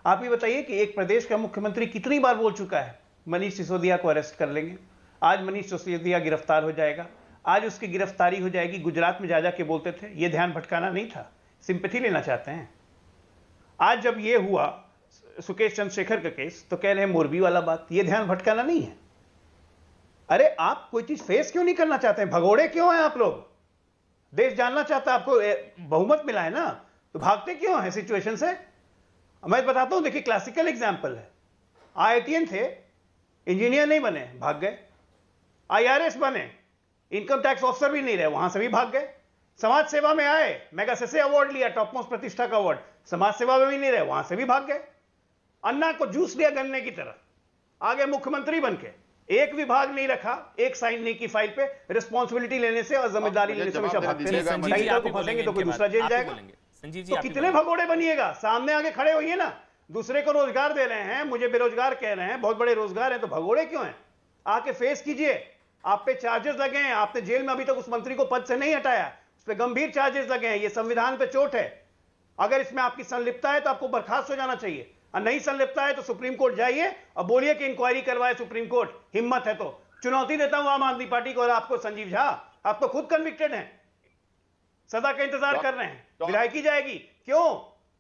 आप ये बताइए कि एक प्रदेश का मुख्यमंत्री कितनी बार बोल चुका है मनीष सिसोदिया को अरेस्ट कर लेंगे, आज मनीष सिसोदिया गिरफ्तार हो जाएगा, आज उसकी गिरफ्तारी हो जाएगी। गुजरात में जा के बोलते थे, ये ध्यान भटकाना नहीं था? सिंपैथी लेना चाहते हैं? आज जब ये हुआ सुकेश चंद्रशेखर का केस तो कह रहे हैं मोरबी वाला बात, ये ध्यान भटकाना नहीं है? अरे आप कोई चीज फेस क्यों नहीं करना चाहते हैं? भगोड़े क्यों हैं आप लोग? देश जानना चाहता है, आपको बहुमत मिला है ना, तो भागते क्यों हैं सिचुएशन से? मैं बताता हूं, देखिए क्लासिकल एग्जांपल है। IITian थे, इंजीनियर नहीं बने, भाग गए। IRS बने, इनकम टैक्स ऑफिसर भी नहीं रहे, वहां से भी भाग गए। समाज सेवा में आए, मैग्सेसे अवार्ड लिया, टॉप मोस्ट प्रतिष्ठा का अवार्ड, समाज सेवा में भी नहीं रहे, वहां से भी भाग गए। अन्ना को जूस लिया गन्ने की तरह, आगे मुख्यमंत्री बनके एक विभाग नहीं रखा, एक साइन नहीं की फाइल पे, रिस्पॉन्सिबिलिटी लेने से और जिम्मेदारी लेने से हमेशा भागते हैं। को फंसेंगे तो कोई दूसरा जेल जाएगा। तो कितने भगोड़े बनिएगा? सामने आगे खड़े होइए ना। दूसरे को रोजगार दे रहे हैं, मुझे बेरोजगार कह रहे हैं, बहुत बड़े रोजगार हैं, तो भगोड़े क्यों हैं? आके फेस कीजिए। आप पे चार्जेस लगे हैं, आपने जेल में अभी तक उस मंत्री को पद से नहीं हटाया, उस पर गंभीर चार्जेस लगे हैं, ये संविधान पे चोट है। अगर इसमें आपकी संलिप्तता है तो आपको बर्खास्त हो जाना चाहिए, और नहीं संलिप्तता है तो सुप्रीम कोर्ट जाइए और बोलिए कि इंक्वायरी करवाए सुप्रीम कोर्ट, हिम्मत है तो। चुनौती देता हूं आम आदमी पार्टी को और आपको संजीव झा, आप तो खुद कन्विक्टेड हैं, सजा का इंतजार कर रहे हैं, विधायकी जाएगी। क्यों?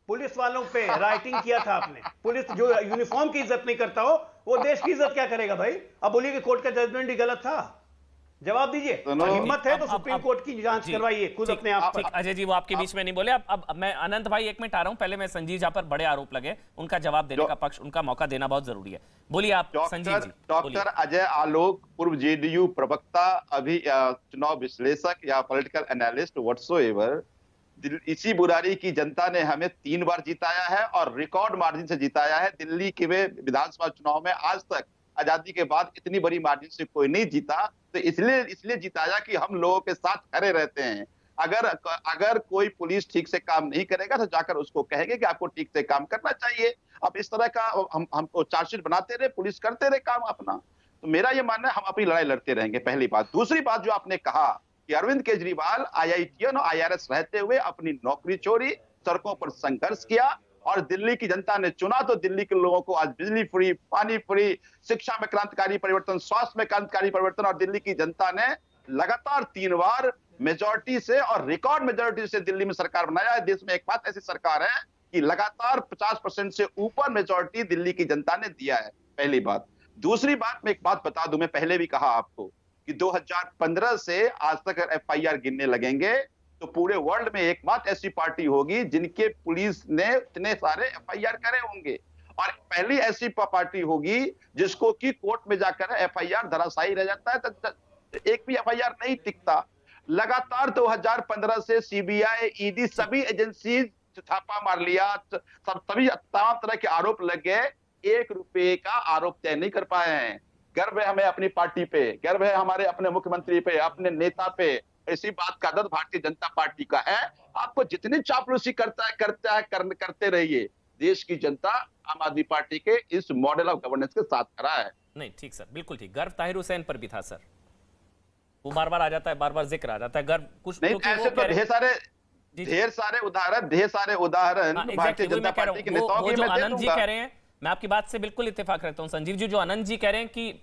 पुलिस वालों पे राइटिंग किया था आपने। पुलिस जो यूनिफॉर्म की इज्जत नहीं करता हो वो देश की इज्जत क्या करेगा भाई? अब बोलिए कि कोर्ट का जजमेंट ही गलत था, जवाब दीजिए। हिम्मत है तो सुप्रीम कोर्ट की जांच करवाइए खुद अपने आप पर। अजय जी वो आपके बीच में नहीं बोले। अब मैं अनंत भाई एक मिनट आ रहा हूं, पहले मैं संजीव जहां पर बड़े आरोप लगे उनका जवाब देने का पक्ष, उनका मौका देना बहुत जरूरी है। बोलिए आप संजीव जी। डॉक्टर अजय आलोक, पूर्व जेडीयू प्रवक्ता, अभी चुनाव विश्लेषक या पॉलिटिकल एनालिस्ट व्हाटसोएवर, इसी बुरारी की जनता ने हमें 3 बार जिताया है और रिकॉर्ड मार्जिन से जिताया है। दिल्ली के विधानसभा चुनाव में आज तक आजादी के बाद इतनी बड़ी मार्जिन से कोई नहीं जीता, तो इसलिए जिताया कि हम लोगों के साथ खड़े रहते हैं। अगर कोई पुलिस ठीक से काम नहीं करेगा तो जाकर उसको कहेंगे कि आपको ठीक से काम करना चाहिए। अब इस तरह का हमको चार्जशीट बनाते रहे, पुलिस करते रहे काम अपना, तो मेरा ये मानना है हम अपनी लड़ाई लड़ते रहेंगे, पहली बात। दूसरी बात जो आपने कहा कि अरविंद केजरीवाल IITian और IRS रहते हुए अपनी नौकरी छोड़ी, सड़कों पर संघर्ष किया और दिल्ली की जनता ने चुना, तो दिल्ली के लोगों को आज बिजली फ्री, पानी फ्री, शिक्षा में क्रांतिकारी परिवर्तन, स्वास्थ्य में क्रांतिकारी परिवर्तन, और दिल्ली की जनता ने लगातार 3 बार मेजॉरिटी से और रिकॉर्ड मेजॉरिटी से दिल्ली में सरकार बनाया है। देश में एक बात ऐसी सरकार है कि लगातार 50% से ऊपर मेजॉरिटी दिल्ली की जनता ने दिया है, पहली बात। दूसरी बात, मैं एक बात बता दूं, मैं पहले भी कहा आपको कि 2015 से आज तक FIR गिनने लगेंगे तो पूरे वर्ल्ड में एकमात्र ऐसी पार्टी होगी जिनके पुलिस ने इतने सारे FIR करे होंगे, और पहली ऐसी पार्टी होगी जिसको कि कोर्ट में जाकर FIR धराशायी रह जाता है, तो एक भी FIR नहीं टिकता। लगातार 2015 से CBI, ED सभी एजेंसी छापा मार लिया, सभी तमाम तरह के आरोप लग गए, 1 रुपए का आरोप तय नहीं कर पाए हैं। गर्व है हमें अपनी पार्टी पे, गर्व है हमारे अपने मुख्यमंत्री पे, अपने नेता पे। इसी बात का आदत भारतीय जनता पार्टी का है। आपको जितनी चापलूसी करते रहिए, देश की जनता आम आदमी पार्टी के इस मॉडल ऑफ गवर्नेंस के साथ खड़ा है। नहीं ठीक सर, बिल्कुल ठीक। गर्व ताहिर हुसैन पर भी था सर, वो बार बार आ जाता है, बार बार जिक्र आ जाता है गर्व कुछ नहीं, ऐसे तो ढेर सारे उदाहरण भारतीय जनता पार्टी के नेताओं के। जो आनंद जी कह रहे हैं, मैं आपकी बात से बिल्कुल इत्तेफाक रखता हूं संजीव जी। जो आनंद जी कह रहे हैं कि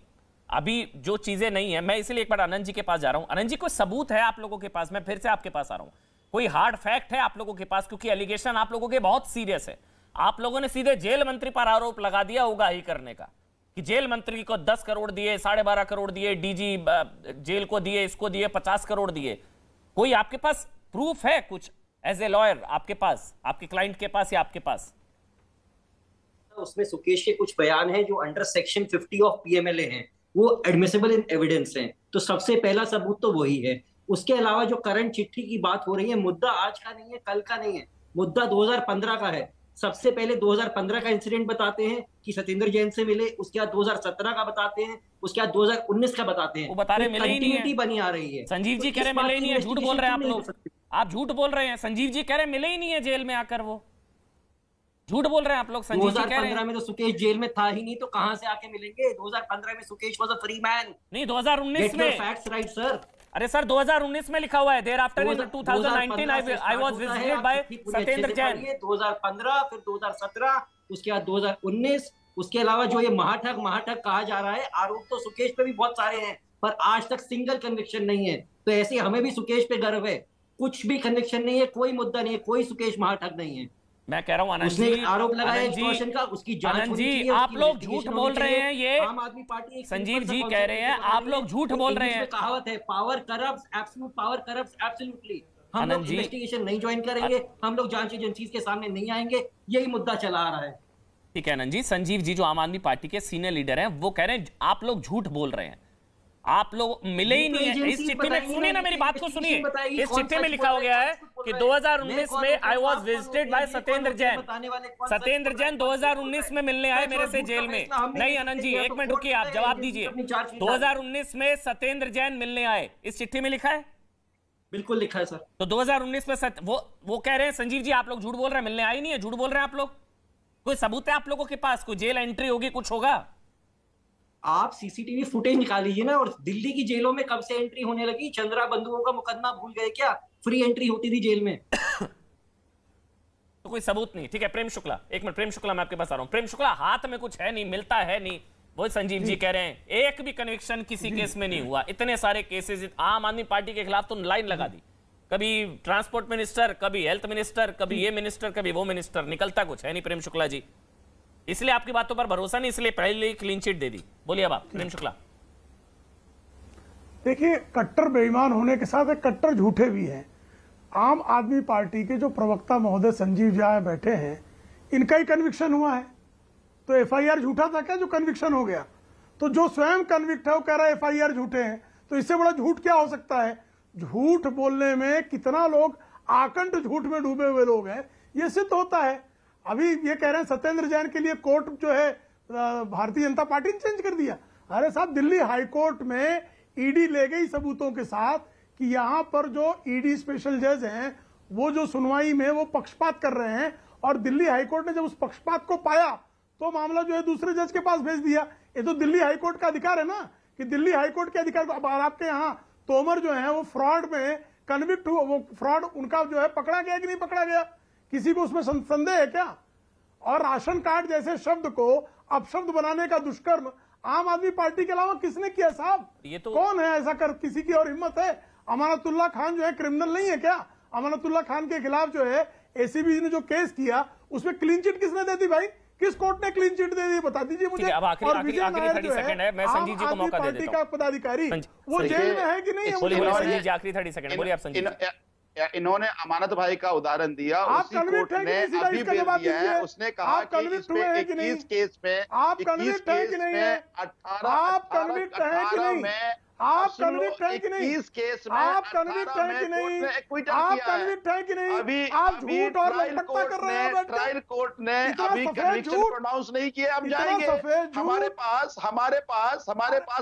अभी जो चीजें नहीं है, मैं इसलिए एक बार आनंद जी के पास जा रहा हूं। आनंद जी, कोई सबूत है आप लोगों के पास? मैं फिर से आपके पास आ रहा हूं, कोई हार्ड फैक्ट है आप लोगों के पास? क्योंकि एलिगेशन आप लोगों के बहुत सीरियस है। आप लोगों ने सीधे जेल मंत्री पर आरोप लगा दिया उगाही करने का, कि जेल मंत्री को 10 करोड़ दिए, 12.5 करोड़ दिए, डीजी जेल को दिए, इसको दिए 50 करोड़ दिए। कोई आपके पास प्रूफ है कुछ एज ए लॉयर आपके पास, आपके क्लाइंट के पास या आपके पास? उसमें सुकेश के कुछ बयान हैं जो अंडर सेक्शन 50 ऑफ पीएमएलए हैं, वो एडमिसिबल इन एविडेंस हैं। तो सबसे पहला सबूत तो वही है। उसके अलावा जो करंट चिट्ठी की बात हो रही है, मुद्दा आज का नहीं है, कल का नहीं है, मुद्दा 2015 का है। सबसे पहले 2015 का इंसिडेंट बताते हैं कि सत्येंद्र जैन से मिले, उसके बाद 2017 का बताते हैं, उसके बाद 2019 का बताते हैं। वो बता रहे मिले ही नहीं है, बनी आ रही है। संजीव जी कह रहे मिले ही नहीं है, झूठ बोल रहे हैं आप लोग, आप झूठ बोल रहे हैं। संजीव जी कह रहे मिले ही नहीं है जेल में आकर, वो झूठ बोल रहे हैं आप लोग। संजीव जी कह रहे हैं 2015 में तो सुकेश जेल में था ही नहीं, तो कहां से आके मिलेंगे? 2015 में Sukesh was a free man. नहीं 2019 में फैक्ट्स राइट सर। अरे सर 2019 में लिखा हुआ है, thereafter in 2019 I was visited by Satyendra Jain. 2015 फिर 2017 उसके बाद 2019। उसके अलावा जो ये महाठग कहा जा रहा है, आरोप तो सुकेश पे भी बहुत सारे हैं, पर आज तक सिंगल कन्विक्शन नहीं है। तो ऐसे हमें भी सुकेश पे गर्व है, कुछ भी कन्विक्शन नहीं है, कोई मुद्दा नहीं है, कोई सुकेश महाठग नहीं है। मैं कह रहा हूं आनंद जी, आरोप लगाया एक्सटॉर्शन का, उसकी जांच होनी चाहिए। आप लोग झूठ बोल रहे हैं, ये आम आदमी पार्टी संजीव जी कह रहे हैं आप लोग झूठ बोल रहे हैं। कहावत है, power corrupts, absolute power corrupts absolutely. हम लोग इन्वेस्टिगेशन नहीं ज्वाइन करेंगे, हम लोग जांच एजेंसीज के सामने नहीं आएंगे, यही मुद्दा चला आ रहा है। ठीक है आनंद जी। संजीव जी जो आम आदमी पार्टी के सीनियर लीडर हैं, वो कह रहे हैं आप लोग झूठ बोल रहे हैं, आप लोग मिले ही नहीं है। इस चिट्ठी में सुनिए ना, मेरी बात को सुनिए, इस चिट्ठी में लिखा हो गया है कि 2019 में आई was visited by Satyendra Jain. Satyendra Jain 2019 में मिलने आए मेरे से जेल में। नहीं आनंद जी, एक मिनट रुकिए, आप जवाब दीजिए। 2019 में सत्येंद्र जैन मिलने आए, इस चिट्ठी में लिखा है? बिल्कुल लिखा है सर। तो 2019 में वो कह रहे हैं संजीव जी आप लोग झूठ बोल रहे हैं, मिलने आए नहीं है, झूठ बोल रहे हैं आप लोग। कोई सबूत है आप लोगों के पास? कोई जेल एंट्री होगी, कुछ होगा? आप सीसीटीवी फुटेज निकाल लीजिए ना। और दिल्ली की जेलों में कब से एंट्री होने लगी? चंद्रा बंधुओं का मुकदमा भूल गए क्या? फ्री एंट्री होती थी जेल में। तो कोई सबूत नहीं। ठीक है प्रेम शुक्ला, एक मिनट प्रेम शुक्ला, मैं आपके पास आ रहा हूं। प्रेम शुक्ला, हाथ में कुछ है नहीं, मिलता है नहीं, वो संजीव जी कह रहे हैं एक भी कन्विक्शन किसी केस में नहीं हुआ। इतने सारे केसेस आम आदमी पार्टी के खिलाफ तो लाइन लगा दी, कभी ट्रांसपोर्ट मिनिस्टर, कभी हेल्थ मिनिस्टर, कभी ये मिनिस्टर, कभी वो मिनिस्टर, निकलता कुछ है नहीं। प्रेम शुक्ला जी, इसलिए आपकी बातों पर भरोसा नहीं, इसलिए पहले क्लीन चिट दे दी। बोलिए अब आप प्रेम शुक्ला। देखिए, कट्टर बेईमान होने के साथ एक कट्टर झूठे भी हैं। आम आदमी पार्टी के जो प्रवक्ता महोदय संजीव झा बैठे हैं, इनका ही कन्विक्शन हुआ है, तो एफआईआर झूठा था क्या जो कन्विक्शन हो गया? तो जो स्वयं कन्विक्ट है वो कह रहा है एफआईआर झूठे हैं, तो इससे बड़ा झूठ क्या हो सकता है? झूठ बोलने में कितना लोग आकंठ झूठ में डूबे हुए लोग हैं, ये सिद्ध होता है। अभी ये कह रहे हैं सत्येंद्र जैन के लिए कोर्ट जो है भारतीय जनता पार्टी ने चेंज कर दिया। अरे साहब, दिल्ली हाई कोर्ट में ईडी ले गई सबूतों के साथ कि यहां पर जो ईडी स्पेशल जज हैं वो जो सुनवाई में वो पक्षपात कर रहे हैं, और दिल्ली हाई कोर्ट ने जब उस पक्षपात को पाया तो मामला जो है दूसरे जज के पास भेज दिया। ये तो दिल्ली हाई कोर्ट का अधिकार है ना, कि दिल्ली हाई कोर्ट के अधिकार। अब आपके यहाँ तोमर जो है वो फ्रॉड में कन्विक्ट हुआ, वो फ्रॉड उनका जो है पकड़ा गया कि नहीं पकड़ा गया? किसी को उसमें संदेह है क्या? और राशन कार्ड जैसे शब्द को अपशब्द बनाने का दुष्कर्म आम आदमी पार्टी के अलावा किसने किया साहब? ये तो कौन है ऐसा कर? किसी की और हिम्मत है? अमानतुल्लाह खान जो है क्रिमिनल नहीं है क्या? अमानतुल्लाह खान के खिलाफ जो है एसीबी ने जो केस किया उसमें क्लीन चिट किसने दे दी भाई? किस कोर्ट ने क्लीन चिट दे दी, बता दीजिए मुझे। और विजय नायर जो है मैं संजीव जी को मौका दे देता हूं, का पदाधिकारी, वो जेल में है कि नहीं है? आखिरी 30 सेकंड बोलिए आप संजीव। इन्होंने अमानत भाई का उदाहरण दिया, उसी कोर्ट ने अभी बेल दिया है। उसने कहा कि इसमें 21 केस में 18 में आप कन्विक्ट हैं कि नहीं? 21 केस में आप कन्विक्ट हैं कि नहीं? आप कन्विक्ट हैं कि नहीं? अभी आप झूठ और लटपटा कर रहे हैं। ट्रायल कोर्ट ने अभी कन्विक्शन प्रोनाउंस नहीं किया। हम जाएंगे, हमारे पास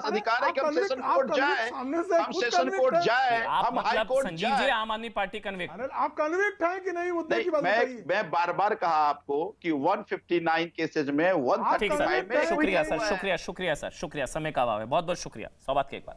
अधिकार है कि हम सेशन कोर्ट जाए, हम सेशन कोर्ट जाए, हम हाई कोर्ट जाए। आम आदमी पार्टी कन्विक्ट, आप कन्विक्ट हैं कि नहीं? मुद्दे की बात बताइए। मैं बार बार कहा आपको कि 159 केसेज में 135 में। शुक्रिया सर, शुक्रिया सर, शुक्रिया, समय का अभाव है। बहुत बहुत शुक्रिया। सौबात के एक बार